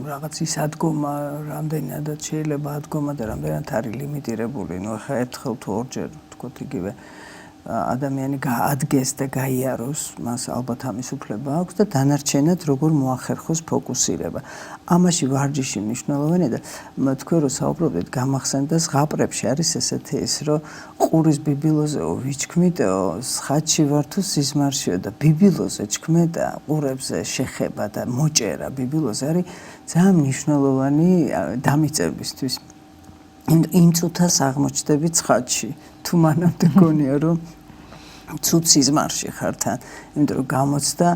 Speaker 1: რაღაც ის ადგომა რამდენადაც შეიძლება ადგომა და რამდენად არის ლიმიტირებული. ნუ ახლა ერთხელ თუ ორჯერ თქო იგივე ადამიანი გაადგეს და გაიაროს, მას ალბათ ამის უფლება აქვს და დანარჩენად როგორ მოახერხოს ფოკუსირება. ამაში ვარჯიში მნიშვნელოვანია და თქვენ რო საუბრობთ გამახსენდა ზღაპრებში არის ესეთი ის რომ ყურის ბიბილოზეო ვიჩქმიდეო, სხატში ვარ თუ სიზმარშიო და ბიბილოზე ჩქმე და ყურებზე შეხება და მოჭერა ბიბილოზე არის ძალიან მნიშვნელოვანი დამიწებისთვის. იმ წუთას აღმოჩნდებით სხატში. თუ მანამდე გონია რომ ცუდ სიზმარში ხარ თან, იმიტომ რომ გამოცდა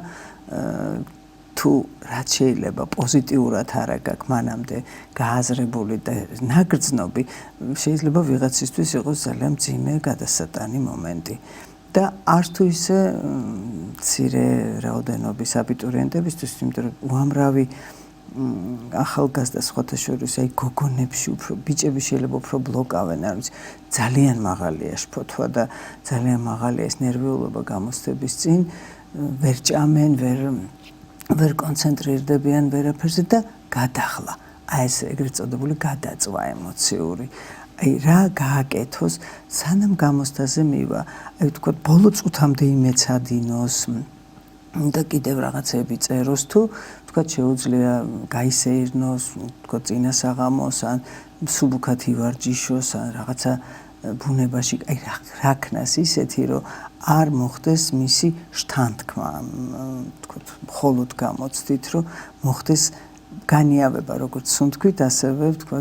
Speaker 1: თუ რაც შეიძლება პოზიტიურად არა გაქვს მანამდე გააზრებული და ნაგრძნობი, შეიძლება ვიღაცისთვის იყოს ძალიან მძიმე გადასატანი მომენტი. და არც თუ ისე მცირე რაოდენობის აბიტურიენტებისთვის, იმიტომ რომ უამრავი ახალგაზრდა სხვათა შორის აი გოგონებში უფრო ბიჭები შეიძლება უფრო ბლოკავენ, არ ვიცი, ძალიან მაღალია შფოთვა და ძალიან მაღალია ეს ნერვიულობა გამოცდების წინ, ვერ ჭამენ, ვერ კონცენტრირდებიან ვერაფერზე და გადახლა. აი ეს ეგრეთ წოდებული გადაწვა ემოციური. აი რა გააკეთოს, სანამ გამოცდაზე მივა. აი ვთქვათ, ბოლო წუთამდე იმეცადინოს და კიდევ რაღაცები წეროს თუ თქვა შეუძლია გაისეირნოს, თქვა წინა საღამოს ან სუბუქად ივარჯიშოს ან რაღაცა ბუნებაში აი რაქნას ისეთი რომ არ მოხდეს მისი შთანთქმა, თქვა მხოლოდ გამოცდით რომ მოხდეს განიავება როგორც სუნთქვით, ასევე თქვა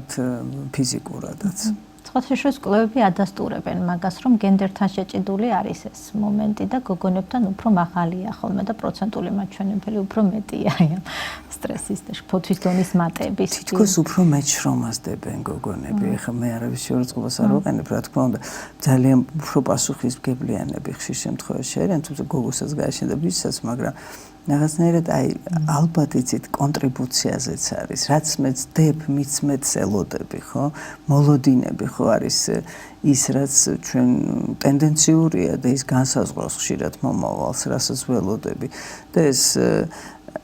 Speaker 1: ფიზიკურადაც.
Speaker 2: სხვადასხვა კვლევები ადასტურებენ მაგას, რომ გენდერთან შეჭიდული არის ეს მომენტი და გოგონებთან უფრო მაღალია ხოლმე და პროცენტული მაჩვენებელი უფრო მეტია სტრესის და შფოთვის დონის მატების.
Speaker 1: თითქოს უფრო მეტ შრომას დებენ გოგონები. ეხლა მე არავის შეურაცხყოფას არ ვაყენებ, რა თქმა უნდა, ძალიან უფრო პასუხისმგებლიანები ხშირ შემთხვევაში არიან, თუმცა გოგოსაც გააჩნდა ბიჭსაც, მაგრამ რაღაცნაირად აი ალბათ იცით კონტრიბუციაზეც არის, რაც მეც დებ, მიც მეც ელოდები, ხო? მოლოდინები ხო არის ის, რაც ჩვენ ტენდენციურია და ის განსაზღვრავს ხშირად მომავალს, რასაც ველოდები. და ეს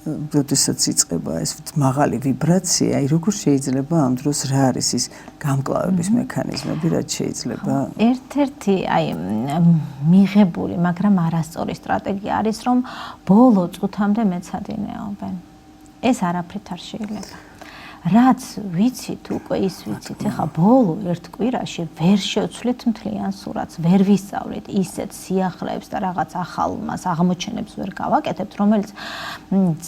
Speaker 1: როდესაც იწყება ეს მაღალი ვიბრაცია, აი როგორ შეიძლება ამ დროს რა არის ის გამკლავების მექანიზმები, რაც შეიძლება?
Speaker 2: ერთ-ერთი აი მიღებული, მაგრამ არასწორი სტრატეგია არის, რომ ბოლო წუთამდე მეცადინეობენ. ეს არაფრით არ შეიძლება. რაც ვიცით უკვე ის ვიცით, ეხა ბოლო ერთ კვირაში ვერ შევცვლით მთლიან სურათს, ვერ ვისწავლით ისეთ სიახლეებს და რაღაც ახალ აღმოჩენებს ვერ გავაკეთებთ, რომელიც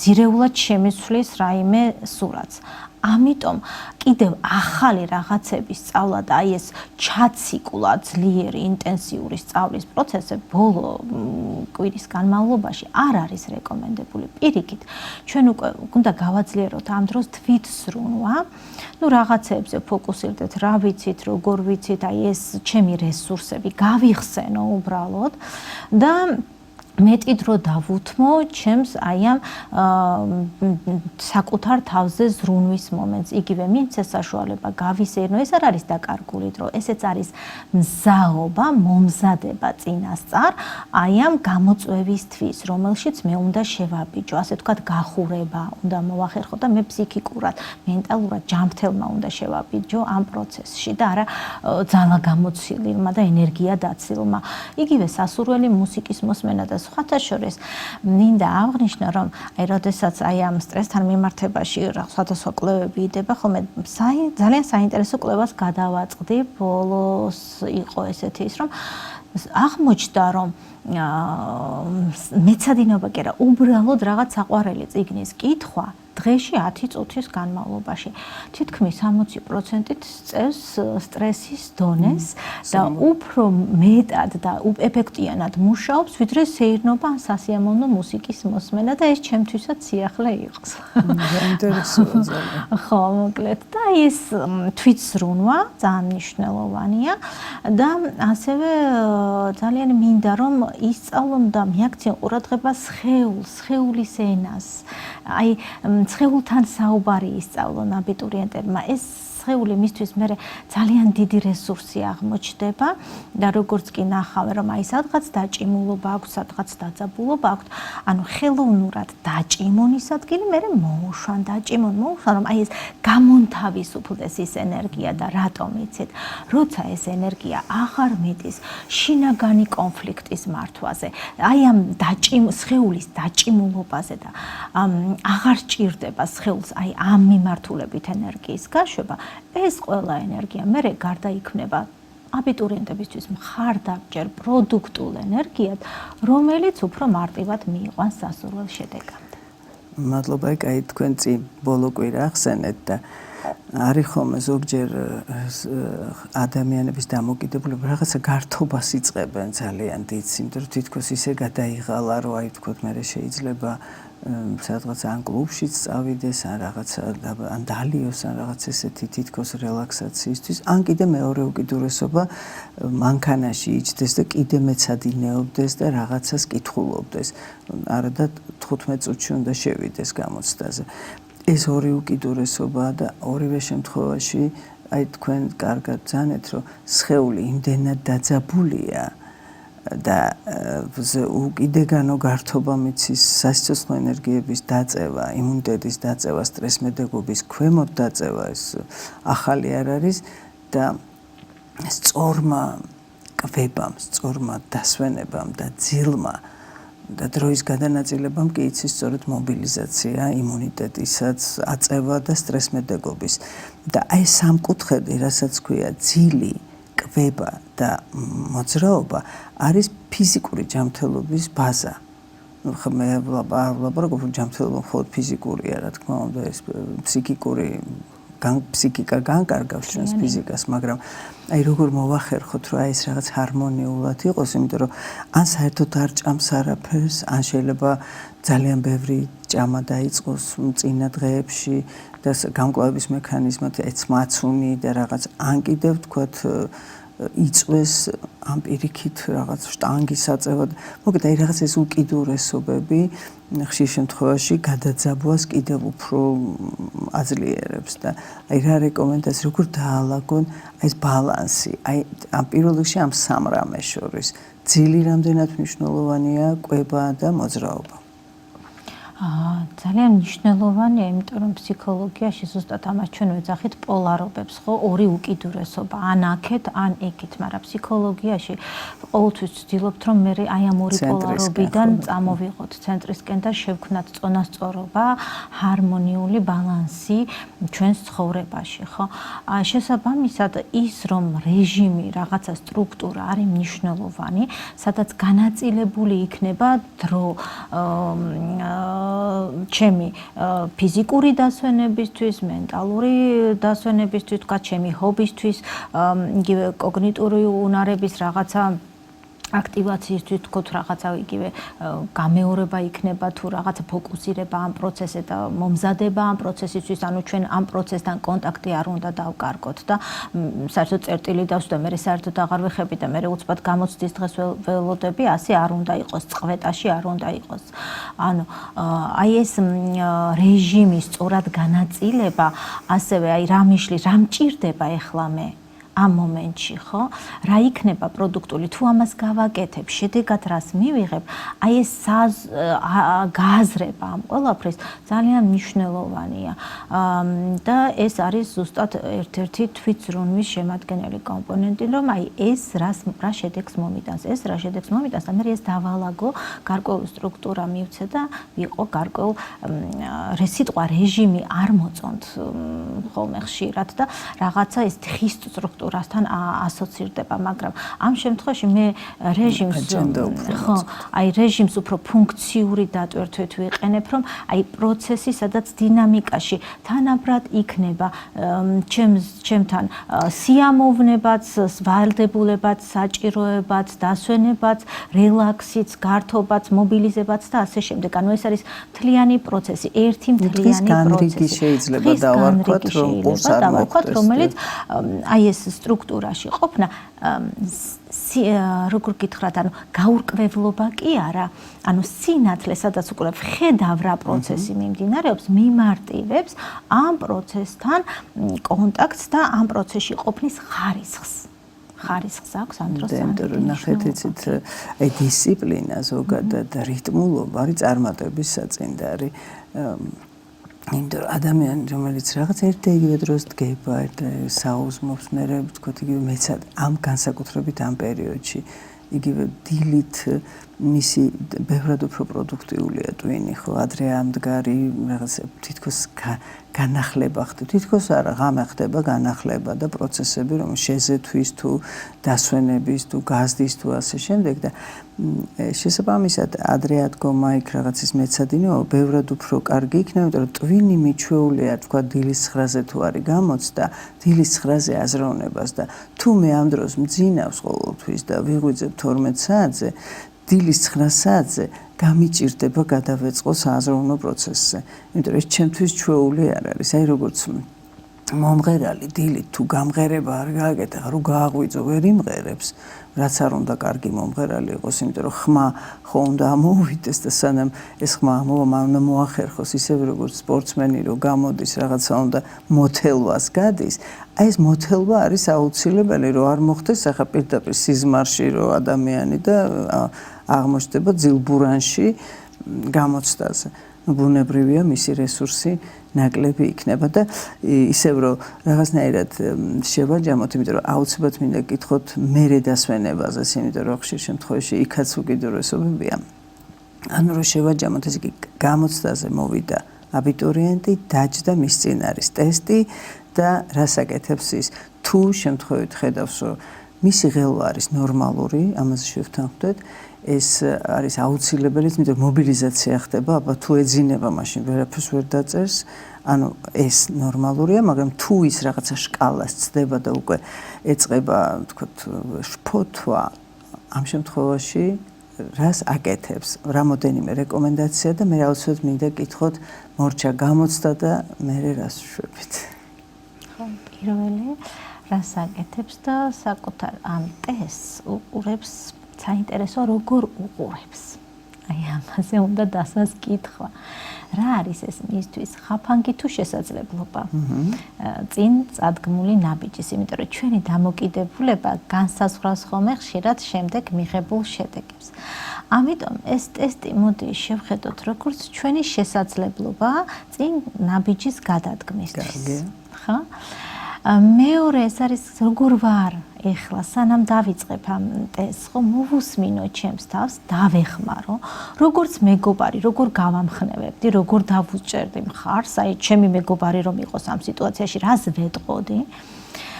Speaker 2: ძირეულად შემიცვლის რაიმე სურათს. ამიტომ კიდევ ახალი რაღაცების სწავლა და აი ეს ჩაციკლა ძლიერი ინტენსიური სწავლის პროცესი ბოლო კვირის განმავლობაში არ არის რეკომენდებული. პირიქით, ჩვენ უკვე უნდა გავაძლიეროთ ამ დროს თვითსრუნვა, ნუ რაღაცებზე ფოკუსირდეთ, რა ვიცით, როგორ ვიცით, აი ეს ჩემი რესურსები გავიხსენო უბრალოდ და მეტი დრო დავუთმო ჩემს აი ამ საკუთარ თავზე ზრუნვის მომენტს. იგივე მიცეს საშუალება გავისეირნო, ეს არ არის დაკარგული დრო, ესეც არის მზაობა, მომზადება წინასწარ აი ამ გამოწვევისთვის, რომელშიც მე უნდა შევაბიჯო, ასე ვთქვათ, გახურება უნდა მოვახერხო და მე ფსიქიკურად, მენტალურად ჯანმრთელმა უნდა შევაბიჯო ამ პროცესში და არა ძალა გამოცილილმა და ენერგია დაცილმა. იგივე სასურველი მუსიკის მოსმენა და სხვათა შორის მინდა აღნიშნო, რომ აი როდესაც აი ამ სტრესთან მიმართებაში სხვადასხვა კვლევები იდება, ხოლმე ძალიან საინტერესო კვლევას გადავაწყდი, ბოლოს იყო ესეთი ის, რომ აღმოჩნდა, რომ მეცადინეობა კი არა, უბრალოდ რაღაც საყვარელი წიგნის კითხვა დღეში 10 წუთის განმავლობაში თითქმის 60%-ით წევს სტრესის დონეს და უფრო მეტად და ეფექტიანად მუშაობს, ვიდრე სეირნობა ან სასიამოვნო მუსიკის მოსმენა და ეს ჩემთვისაც სიახლე იყოს.
Speaker 1: საინტერესოა ძალიან.
Speaker 2: ხო, მოკლედ და ეს თვითზრუნვა ძალიან მნიშვნელოვანია და ასევე ძალიან მინდა რომ ისწავლონ და მიაქციონ ყურადღება სხეულის ენას. აი სხეულთან საუბარი ისწავლონ აბიტურიენტებმა. ეს სხეული მისთვის მე ძალიან დიდი რესურსი აღმოჩნდება და როგორც კი ნახავ რომ აი სადღაც დაჭიმულობა აქვს, სადღაც დაძაბულობა აქვს, ანუ ხელოვნურად დაჭიმონ ის ადგილი, მე მოუშვან დაჭიმონ, რომ აი ეს გამონთავისუფლდეს ის ენერგია და რატომ იცით? როცა ეს ენერგია აღარ მიდის შინაგანი კონფლიქტის მართვაზე, აი ამ სხეულის დაჭიმულობაზე და აღარ ჭირდება სხეულს აი ამ მიმართულებით ენერგიის გაშვება, ეს ყველა ენერგია მე გარდაიქმნება აბიტურიენტებისთვის მხარდამჭერ პროდუქტულ ენერგიად, რომელიც უფრო მარტივად მიიყვანს სასურველ შედეგამდე.
Speaker 1: მადლობა, კაი, თქვენ წინ ბოლო კვირა ახსენეთ და არის ხოლმე ზოგჯერ ადამიანების დამოკიდებულება რაღაცა გართობას იწყებენ ძალიან დიდს, იმიტომ რომ თითქოს ისე გადაიღალა, რომ აი ვთქვათ, მე შეიძლება სადღაც ან კლუბშიც წავიდეს, ან რაღაცა ან დალიოს, ან რაღაც ესეთი თითქოს რელაქსაციისთვის, ან კიდე მეორე უკიდურესობა მანქანაში იჯდეს და კიდე მეცადინეობდეს და რაღაცას კითხულობდეს. არა და 15 წუთში უნდა შევიდეს გამოცდაზე. ეს ორი უკიდურესობაა და ორივე შემთხვევაში აი თქვენ კარგად ძანეთ, რომ სხეული იმდენად დაძაბულია და უკიდეგანო გართობა მიცის სასიცოცხლო ენერგიების დაწევა, იმუნიტეტის დაწევა, სტრესმედეგობის ქვემოთ დაწევა, ეს ახალი არ არის და სწორმა კვებამ, სწორმა დასვენებამ და ძილმა და დროის გადანაწილებამ კი იცის სწორედ მობილიზაცია, იმუნიტეტისაც აწევა და სტრესმედეგობის და აი სამკუთხედი, რასაც ქვია ძილი, კვება და მოძრაობა არის ფიზიკური ჯანმრთელობის ბაზა. მე ვლაპარაკობ ჯანმრთელობა მხოლოდ ფიზიკურია, რა თქმა უნდა, ეს ფსიქიკა განკარგავს ჩვენს ფიზიკას, მაგრამ აი როგორ მოვახერხოთ, რომ აი ეს რაღაც ჰარმონიულად იყოს, იმიტომ რომ ან საერთოდ არ ჭამს არაფერს, ან შეიძლება ძალიან ბევრი ჭამა დაიწყოს წინა დღეებში და გამკლავების მექანიზმად ეცმაცუნი და რაღაც ან კიდევ ვთქვათ იწვეს ამ პირიქით რაღაც შტანგის აწევად. მოგეთ აი რაღაც ეს უკიდურესობები ხშირ შემთხვევაში გადაძაბვას კიდევ უფრო აძლიერებს და აი რა რეკომენდაცია როგორ დაალაგონ აი ეს ბალანსი აი ამ პირველ რიგში ამ სამ რამეს შორის ძილი რამდენად მნიშვნელოვანია კვება და მოძრაობა.
Speaker 2: ძალიან მნიშვნელოვანია, იმიტომ რომ ფსიქოლოგიაში ზუსტად ამას ჩვენ ვეძახით პოლარობებს, ხო, ორი უკიდურესობა, ან აქეთ, ან იქით, მაგრამ ფსიქოლოგიაში ყოველთვის ვცდილობთ, რომ მე აი ამ ორი პოლარობიდან წამოვიღოთ ცენტრისკენ და შევქმნათ წონასწორობა, ჰარმონიული ბალანსი ჩვენს ცხოვრებაში, ხო? შესაბამისად, ის რომ რეჟიმი, რაღაცა სტრუქტურა არის მნიშვნელოვანი, სადაც განაწილებული იქნება დრო ჩემი ფიზიკური დასვენებისთვის, მენტალური დასვენებისთვის, თქვა ჩემი ჰობისთვის, იგივე კოგნიტური უნარების რაღაცა აქტივაციისთვის თქო თუ რაღაცა იგივე გამეორება იქნება თუ რაღაცა ფოკუსირება ამ პროცესზე და მომზადება ამ პროცესისთვის, ანუ ჩვენ ამ პროცესთან კონტაქტი არ უნდა დავკარგოთ და საერთოდ წერტილი დავსვდა, მე საერთოდ აღარ ვეხები და მე უცბად გამოცდის დღეს ველოდები, ასე არ უნდა იყოს, წყვეტაში არ უნდა იყოს. ანუ აი ეს რეჟიმის სწორად განაწილება, ასევე აი რა მიშლი, რა მჭირდება ეხლა მე ამ მომენტში, ხო? რა იქნება პროდუქტული, თუ ამას გავაკეთებ, შედეგად რას მივიღებ, აი ეს გააზრება ამ ყველაფრის ძალიან მნიშვნელოვანია. და ეს არის ზუსტად ერთ-ერთი თვითზრუნვის შემადგენელი კომპონენტი, რომ აი ეს რა შედეგს მომიტანს, ეს რა შედეგს მომიტანს, და მე ეს დავალაგო, გარკვეული სტრუქტურა მივცე და ვიყო გარკვეულ სიტყვა რეჟიმი არ მოწონთ ხოლმე ხშირად და რაღაცა ეს თხის სტრუქტურა რასთან ასოცირდება, მაგრამ ამ შემთხვევაში მე რეჟიმს უფრო ფუნქციური დატვირთვით ვიყენებ, რომ აი პროცესი, სადაც დინამიკაში თანაბრად იქნება ჩემთან სიამოვნებაც, ვალდებულებაც, საჭიროებაც, დასვენებაც, რელაქსიც, გართობაც, მობილიზებაც და ასე შემდეგ. ანუ ეს არის მთლიანი პროცესი, ერთი მთლიანი პროცესი.
Speaker 1: შეიძლება დავარქვათ, რომ ყურს არ მოხდეს,
Speaker 2: რომელიც აი ეს სტრუქტურაში ყოფნა, როგორ გითხრათ, ანუ გაურკვევლობა კი არა, ანუ სინათლე, სადაც უკვე ვხედავ რა პროცესი მიმდინარეობს, მიმარტივებს ამ პროცესთან კონტაქტს და ამ პროცესში ყოფნის ხარისხს აქვს ამ დროს.
Speaker 1: ნახეთ, იცით, აი დისციპლინა, ზოგადად რიტმულობა არის წარმატების საწინდარი. იმიტომ ადამიანი, რომელიც რაღაც ერთ და იგივე დროს დგება, საუზმობს, მერე ვთქვათ, იგივე მეცად ამ განსაკუთრებით ამ პერიოდში, იგივე დილით მისი ბევრად უფრო პროდუქტიულია ტვინი, ხო, ადრე ამდგარი რაღაც თითქოს განახლება ხდება, თითქოს არა, ღამე ხდება განახლება და პროცესები, რომ შეზეთვის თუ დასვენების თუ გაზდის თუ ასე შემდეგ და შესაბამისად ადრე ადგომა იქ რაღაცის მეცადინეო ბევრად უფრო კარგი იქნება, იმიტომ რომ ტვინი მიჩვეულია, თქვა დილის 9-ზე თუ არის გამოცდა, დილის 9-ზე აზროვნებას და თუ მე ამ დროს მძინავს ყოველთვის და ვიღვიძებ 12 საათზე, დილის 9 საათზე გამიჭირდება გადავეწყო სააზროვნო პროცესზე. იმიტომ რომ ეს ჩემთვის ჩვეული არ არის. აი როგორც მომღერალი დილით თუ გამღერება არ გააკეთა, რო გააღვიძო ვერ იმღერებს, რაც არ უნდა კარგი მომღერალი იყოს, იმიტომ რომ ხმა ხო უნდა ამოვიდეს და სანამ ეს ხმა უნდა მოახერხოს, ისევე როგორც სპორტსმენი რო გამოდის, რაღაცა უნდა მოთელვას გადის. აი ეს მოთელვა არის აუცილებელი, რომ არ მოხდეს ახლა პირდაპირ სიზმარში რო ადამიანი და აღმოჩნდება ძილბურანში გამოცდაზე. ბუნებრივია მისი რესურსი ნაკლები იქნება და ისევ რომ რაღაცნაირად შევაჯამოთ, იმიტომ რომ აუცილებლად მინდა გითხოთ მერე დასვენებაზე, იმიტომ რომ ხშირ შემთხვევაში იქაც უკიდურესობებია. ანუ რომ შევაჯამოთ, ესე იგი გამოცდაზე მოვიდა აბიტურიენტი, დაჯდა მის წინ არის ტესტი და რას აკეთებს ის. თუ შემთხვევით ხედავს, რომ მისი ღელვა არის ნორმალური, ამაზე შევთანხმდეთ, ეს არის აუცილებელი, იმიტომ რომ მობილიზაცია ხდება, აბა თუ ეძინება, მაშინ ვერაფერს ვერ დაწერს. ანუ ეს ნორმალურია, მაგრამ თუ ის რაღაცა შკალას ცდება და უკვე ეწყება, ვთქვათ, შფოთვა, ამ შემთხვევაში რას აკეთებს? რამოდენიმე რეკომენდაცია და მე აუცილებლად მინდა გითხოთ, მორჩა გამოცდა და მე რას ვშვებით?
Speaker 2: ხო, პირველი რას აკეთებს და საკუთარ ამ ტესტს უყურებს, საინტერესო როგორ უყურებს. აი ამაზე უნდა დასვას კითხვა. რა არის ეს მისთვის ხაფანგი თუ შესაძლებლობა? წინ წადგმული ნაბიჯის, იმიტომ რომ ჩვენი დამოკიდებულება განსაზღვრავს ხოლმე ხშირად შემდეგ მიღებულ შედეგებს. ამიტომ ეს ტესტი მოდი შევხედოთ როგორც ჩვენი შესაძლებლობა წინ ნაბიჯის გადადგმისთვის. ხო? მეორე ეს არის როგორ ვარ ეხლა სანამ დავიწყებ ამ ტესტს, ხო, მოვუსმინო ჩემს თავს, დავეხმარო, როგორც მეგობარი, როგორ გავამხნევებდი, როგორ დავუჭერდი მხარს, აი ჩემი მეგობარი რომ იყოს ამ სიტუაციაში, რას ვეტყოდი.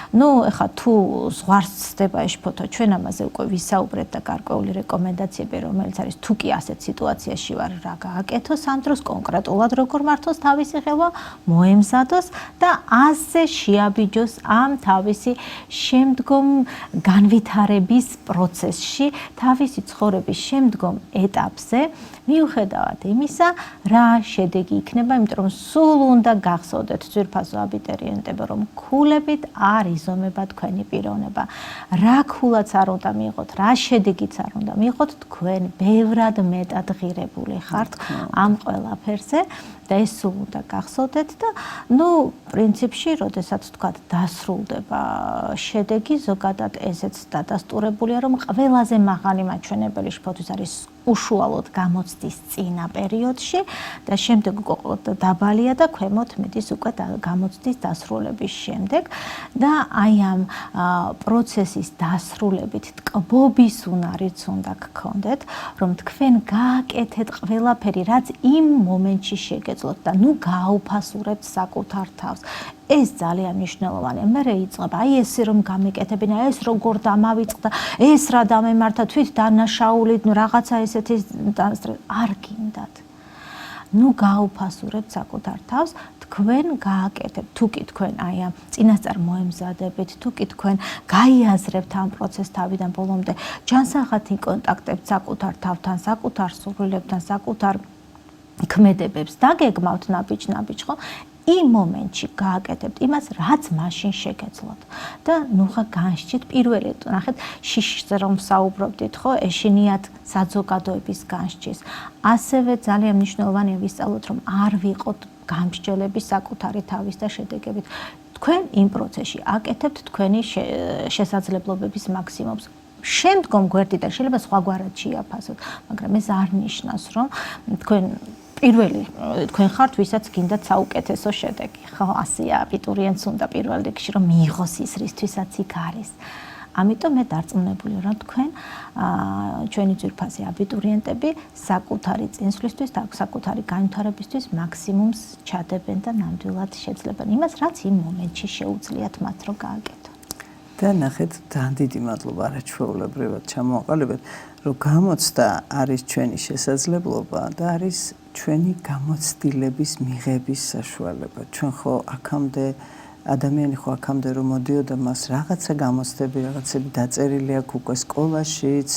Speaker 2: ეხლა თუ ზღვარს ცდება ეს ფოტო, ჩვენ ამაზე უკვე ვისაუბრეთ და გარკვეული რეკომენდაციები, რომელიც არის თუ კი ასეთ სიტუაციაში ვარ, რა გააკეთოს ამ დროს კონკრეტულად როგორ მართოს თავისი ხელვა, მოემზადოს და ასე შეაბიჯოს ამ თავისი შემდგომ განვითარების პროცესში, თავისი ცხოვრების შემდგომ ეტაპზე, მიუხედავად იმისა, რა შედეგი იქნება, იმიტომ რომ სულ უნდა გახსოვდეთ ძვირფასო აბიტურიენტებო, რომ ქულებით არ იზომება თქვენი პიროვნება. რა ქულაც არ უნდა მიიღოთ, რა შედეგიც არ უნდა მიიღოთ, თქვენ ბევრად მეტად ღირებული ხართ ამ ყველაფერზე და ეს სულ უნდა გახსოვდეთ და პრინციპში, როდესაც თქვა დასრულდება შედეგი, ზოგადად ესეც დადასტურებულია, რომ ყველაზე მაღალი მაჩვენებელი შფოთვის არის უშუალოდ გამოცდის წინა პერიოდში და შემდეგ დაბალია და ქვემოთ მიდის უკვე გამოცდის დასრულების შემდეგ და აი ამ პროცესის დასრულებით ტკბობის უნარიც უნდა გქონდეთ, რომ თქვენ გააკეთეთ ყველაფერი, რაც იმ მომენტში შეგეძლოთ და გააუფასურებთ საკუთარ თავს. ეს ძალიან მნიშვნელოვანია. მე იწყება, აი ესე რომ გამეკეთებინა, ეს როგორ დამავიწყდა, ეს რა დამემართა, თვით დანაშაულით, რაღაცა ესეთი არ გინდათ. გააუფასურებთ საკუთარ თავს, თქვენ გააკეთებთ, თუ კი თქვენ აი ამ წინასწარ მოემზადებით, თუ კი თქვენ გაიაზრებთ ამ პროცესს თავიდან ბოლომდე, ჯანსაღათი კონტაქტებთ საკუთარ თავთან, საკუთარ სურვილებთან, საკუთარ ქმედებებს დაგეგმავთ ნაბიჯ-ნაბიჯ, ხო? იმ მომენტში გააკეთებთ იმას, რაც მაშინ შეგეძლოთ. და განსჭით პირველი, ნახეთ, შიშზე რომ საუბრობდით, ხო, ეშინიათ საზოგადოების განსჭის. ასევე ძალიან მნიშვნელოვანია ვისწავლოთ, რომ არ ვიყოთ გამსჯელები საკუთარი თავის და შედეგებით. თქვენ იმ პროცესში აკეთებთ თქვენი შესაძლებლობების მაქსიმუმს. შემდგომ გვერდიდან შეიძლება სხვაგვარად შეაფასოთ, მაგრამ ეს არ ნიშნავს, რომ თქვენ ხართ, ვისაც გინდათ საუკეთესო შედეგი. ხო, ასეა, აბიტურიენტს უნდა პირველ რიგში რომ მიიღოს ის, რისთვისაც იქ არის. ამიტომ მე დარწმუნებული ვარ, რომ თქვენ ჩვენი ძვირფასი აბიტურიენტები საკუთარი წინსვლისთვის და საკუთარი განვითარებისთვის მაქსიმუმს ჩადებენ და ნამდვილად შეძლებენ იმას, რაც იმ მომენტში შეუძლიათ მათ რომ გააკეთონ.
Speaker 1: და ნახეთ, ძალიან დიდი მადლობა არაჩვეულებრივად ჩამოაყალიბეთ, რომ გამოცდა არის ჩვენი შესაძლებლობა და არის ჩვენი გამოცდილების მიღების საშუალება. ჩვენ ხო აქამდე ადამიანი ხო აქამდე რომ მოდიოდა, მას რაღაცა გამოცდები, რაღაცები დაწერილი აქვს უკვე სკოლაშიც,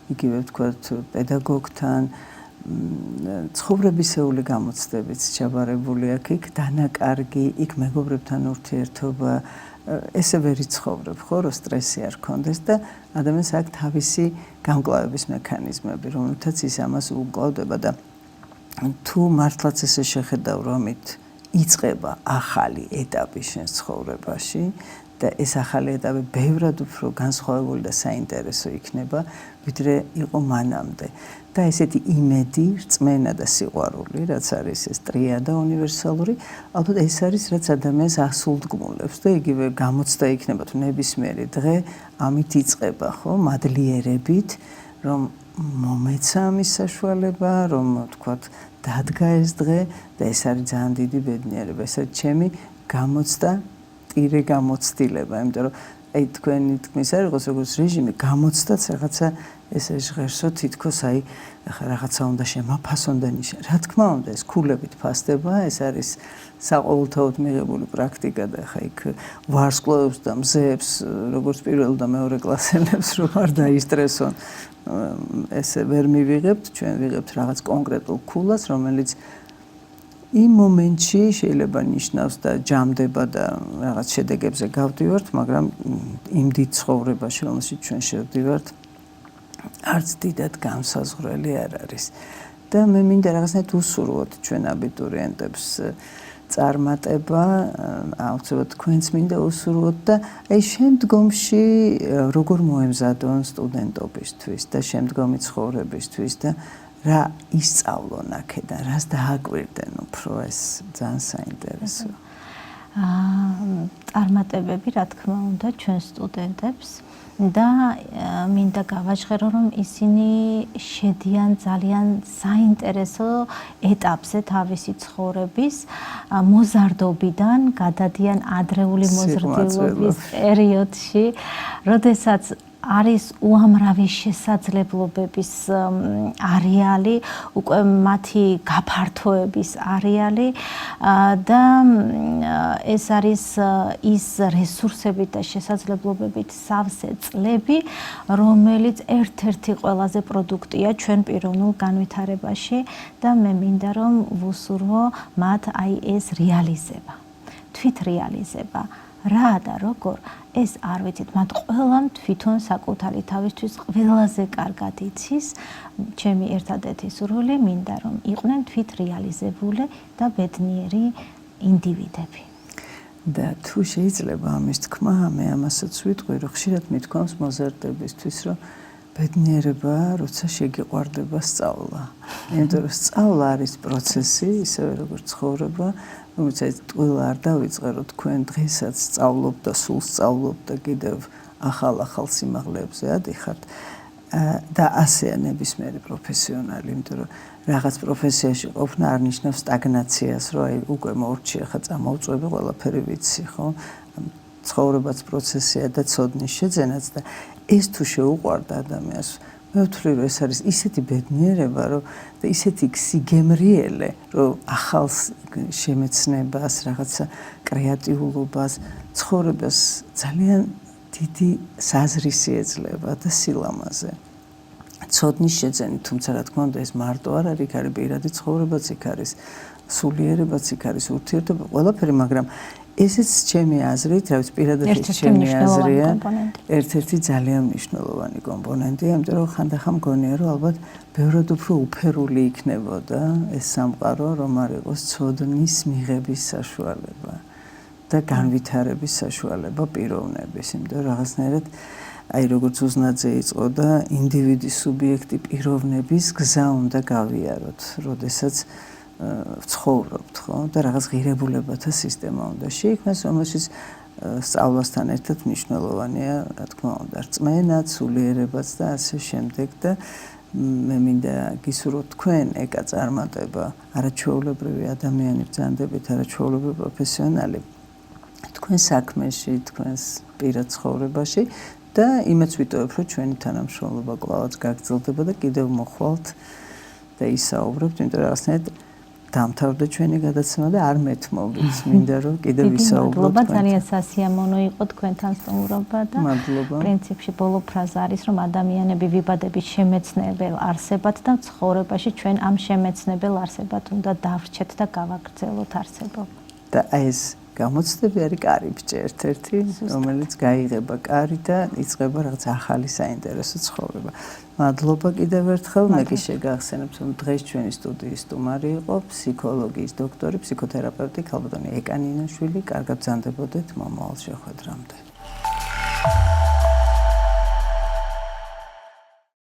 Speaker 1: იგივე ვთქვათ, პედაგოგთან, ცხოვრებისეული გამოცდებიც ჩაბარებული აქვს, იქ დანაკარგი, იქ მეგობრებთან ურთიერთობა, ესე ვერ იცხოვრებ, ხო, რომ სტრესი არ გქონდეს და ადამიანს აქვს თავისი გამკლავების მექანიზმები, რომელთაც ის ამას უკლავდება და თუ მართლაც ესე შეხედავ, რომ ამით იწყება ახალი ეტაპი შენს ცხოვრებაში და ეს ახალი ეტაპი ბევრად უფრო განსხვავებული და საინტერესო იქნება, ვიდრე იყო მანამდე. და ესეთი იმედი, რწმენა და სიყვარული, რაც არის ეს ტრიადა უნივერსალური, ალბათ ეს არის, რაც ადამიანს ასულდგმულებს და იგივე გამოცდა იქნება თუ ნებისმიერი დღე ამით იწყება, ხო, მადლიერებით, რომ მომეცა ამის საშუალება, რომ თქვათ დადგა ეს დღე და ეს არის ძალიან დიდი ბედნიერება. ეს არის ჩემი გამოცდა, ტირე გამოცდილება, იმიტომ რომ აი თქვენი თქმის არ იყოს როგორც რეჟიმი, გამოცდაც რაღაცა ესე ჟღერსო თითქოს აი ახლა რაღაცა უნდა შემაფასონ და ნიშნა. რა თქმა უნდა, ეს ქულებით ფასდება, ეს არის საყოველთაოდ მიღებული პრაქტიკა და ახლა იქ ვარსკვლავებს და მზეებს, როგორც პირველ და მეორე კლასელებს რომ არ დაისტრესონ, ესე ვერ მივიღებთ, ჩვენ ვიღებთ რაღაც კონკრეტულ ქულას, რომელიც იმ მომენტში შეიძლება ნიშნავს და ჯამდება და რაღაც შედეგებზე გავდივართ, მაგრამ იმ დიდ ცხოვრებაში, რომელშიც ჩვენ შევდივართ, არც დიდად განსაზღვრელი არ არის. და მე მინდა რაღაცნაირად უსურვოთ ჩვენ აბიტურიენტებს წარმატება, აუცილებლად თქვენც მინდა უსურვოთ და აი შემდგომში როგორ მოემზადონ სტუდენტობისთვის და შემდგომი ცხოვრებისთვის და რა ისწავლონ აქედან, რას დააკვირდნენ უფრო, ეს ძალიან საინტერესოა.
Speaker 2: წარმატებები, რა თქმა უნდა, ჩვენ სტუდენტებს და მინდა გავაჟღერო, რომ ისინი შედიან ძალიან საინტერესო ეტაპზე თავისი ცხოვრების, მოზარდობიდან გადადიან ადრეული მოზრდილობის პერიოდში, როდესაც არის უამრავი შესაძლებლობების არეალი, უკვე მათი გაფართოების არეალი და ეს არის ის რესურსებით და შესაძლებლობებით სავსე წლები, რომელიც ერთ-ერთი ყველაზე პროდუქტია ჩვენ პიროვნულ განვითარებაში და მე მინდა რომ ვუსურვო მათ აი ეს რეალიზება, თვითრეალიზება. რა და როგორ ეს არ ვიცით, მათ ყველამ თვითონ საკუთარი თავისთვის ყველაზე კარგად იცის. ჩემი ერთადერთი სურვილი მინდა რომ იყვნენ თვითრეალიზებული და ბედნიერი ინდივიდები.
Speaker 1: და თუ შეიძლება ამის თქმა, მე ამასაც ვიტყვი, რომ ხშირად მithქვამს მოზარდებისთვის, რომ ბედნიერება, როცა შეგიყვარდება სწავლა. იმიტომ რომ სწავლა არის პროცესი, ისევე როგორც ცხოვრება, რომელიც ტყუილა არ დავიწყერო თქვენ დღესაც სწავლობ და სულ სწავლობ და კიდევ ახალ სიმაღლეებზე ადიხართ და ასეა ნებისმიერი პროფესიონალი, იმიტომ რომ რაღაც პროფესიაში ყოფნა არ ნიშნავს სტაგნაციას, რომ აი უკვე მორჩი, ახლა წამოვწვევი, ყველაფერი ვიცი, ხო? ცხოვრებაც პროცესია და ცოდნის შეძენაც და ეს თუ შეუყვარდა ადამიანს, მე ვთვლი, რომ ეს არის ისეთი ბედნიერება, რომ და ისეთი სიგემრიელე, რომ ახალ შემეცნებას, რაღაცა კრეატიულობას, ცხოვრებას ძალიან დიდი საზრისი ეძლევა და სილამაზე. ცოდნის შეძენით, თუმცა რა თქმა უნდა, ეს მარტო არ არის, იქ არის პირადი ცხოვრებაც, იქ არის სულიერებაც, იქ არის ურთიერთობა, ყველაფერი, მაგრამ ესეც ჩემი აზრით, რა ვიცი, პირადად ჩემი აზრია, ერთ-ერთი ძალიან მნიშვნელოვანი კომპონენტია, იმიტომ რომ ხანდახან მგონია, რომ ალბათ ბევრად უფრო უფერული იქნებოდა ეს სამყარო, რომ არ იყოს ცოდნის მიღების საშუალება და განვითარების საშუალება პიროვნების, იმიტომ რომ რაღაცნაირად აი როგორც უზნაძე იყო და ინდივიდის სუბიექტი პიროვნების გზა უნდა გავიაროთ, როდესაც ვცხოვრობთ, ხო? და რაღაც ღირებულებათა სისტემა უნდა შეიქმნას, რომელშიც სწავლასთან ერთად მნიშვნელოვანია, რა თქმა უნდა, რწმენაც, სულიერებაც და ასე შემდეგ და მე მინდა გისურვოთ თქვენ ეკა წარმატება, არაჩვეულებრივი ადამიანი ბრძანდებით, არაჩვეულებრივი პროფესიონალი თქვენ საქმეში, თქვენს პირად ცხოვრებაში და იმეც ვიტოვებ, რომ ჩვენი თანამშრომლობა კვლავაც გაგრძელდება და კიდევ მოხვალთ და ისაუბრებთ, იმიტომ რომ რაღაცნაირად დამთავრდა ჩვენი გადაცემა და არ მეთმობთ, მინდა რომ კიდევ ვისაუბროთ.
Speaker 2: მადლობა, ძალიან სასიამოვნო იყო თქვენთან სტუმრობა და
Speaker 1: მადლობა.
Speaker 2: პრინციპში ბოლო ფრაზა არის, რომ ადამიანები ვიბადებით შემეცნებელ არსებად და ცხოვრებაში ჩვენ ამ შემეცნებელ არსებად უნდა დავრჩეთ და გავაგრძელოთ არსებობა.
Speaker 1: და აი ეს გამოცდები არის კარიბჭე ერთ-ერთი, რომელიც გაიღება კარი და იწყება რაღაც ახალი საინტერესო ცხოვრება. მადლობა კიდევ ერთხელ, მე კი შეგახსენებთ, რომ დღეს ჩვენი სტუდიის სტუმარი იყო ფსიქოლოგიის დოქტორი, ფსიქოთერაპევტი ქალბატონი ეკა ნინაშვილი. კარგად ბრძანდებოდეთ მომავალ შეხვედრამდე.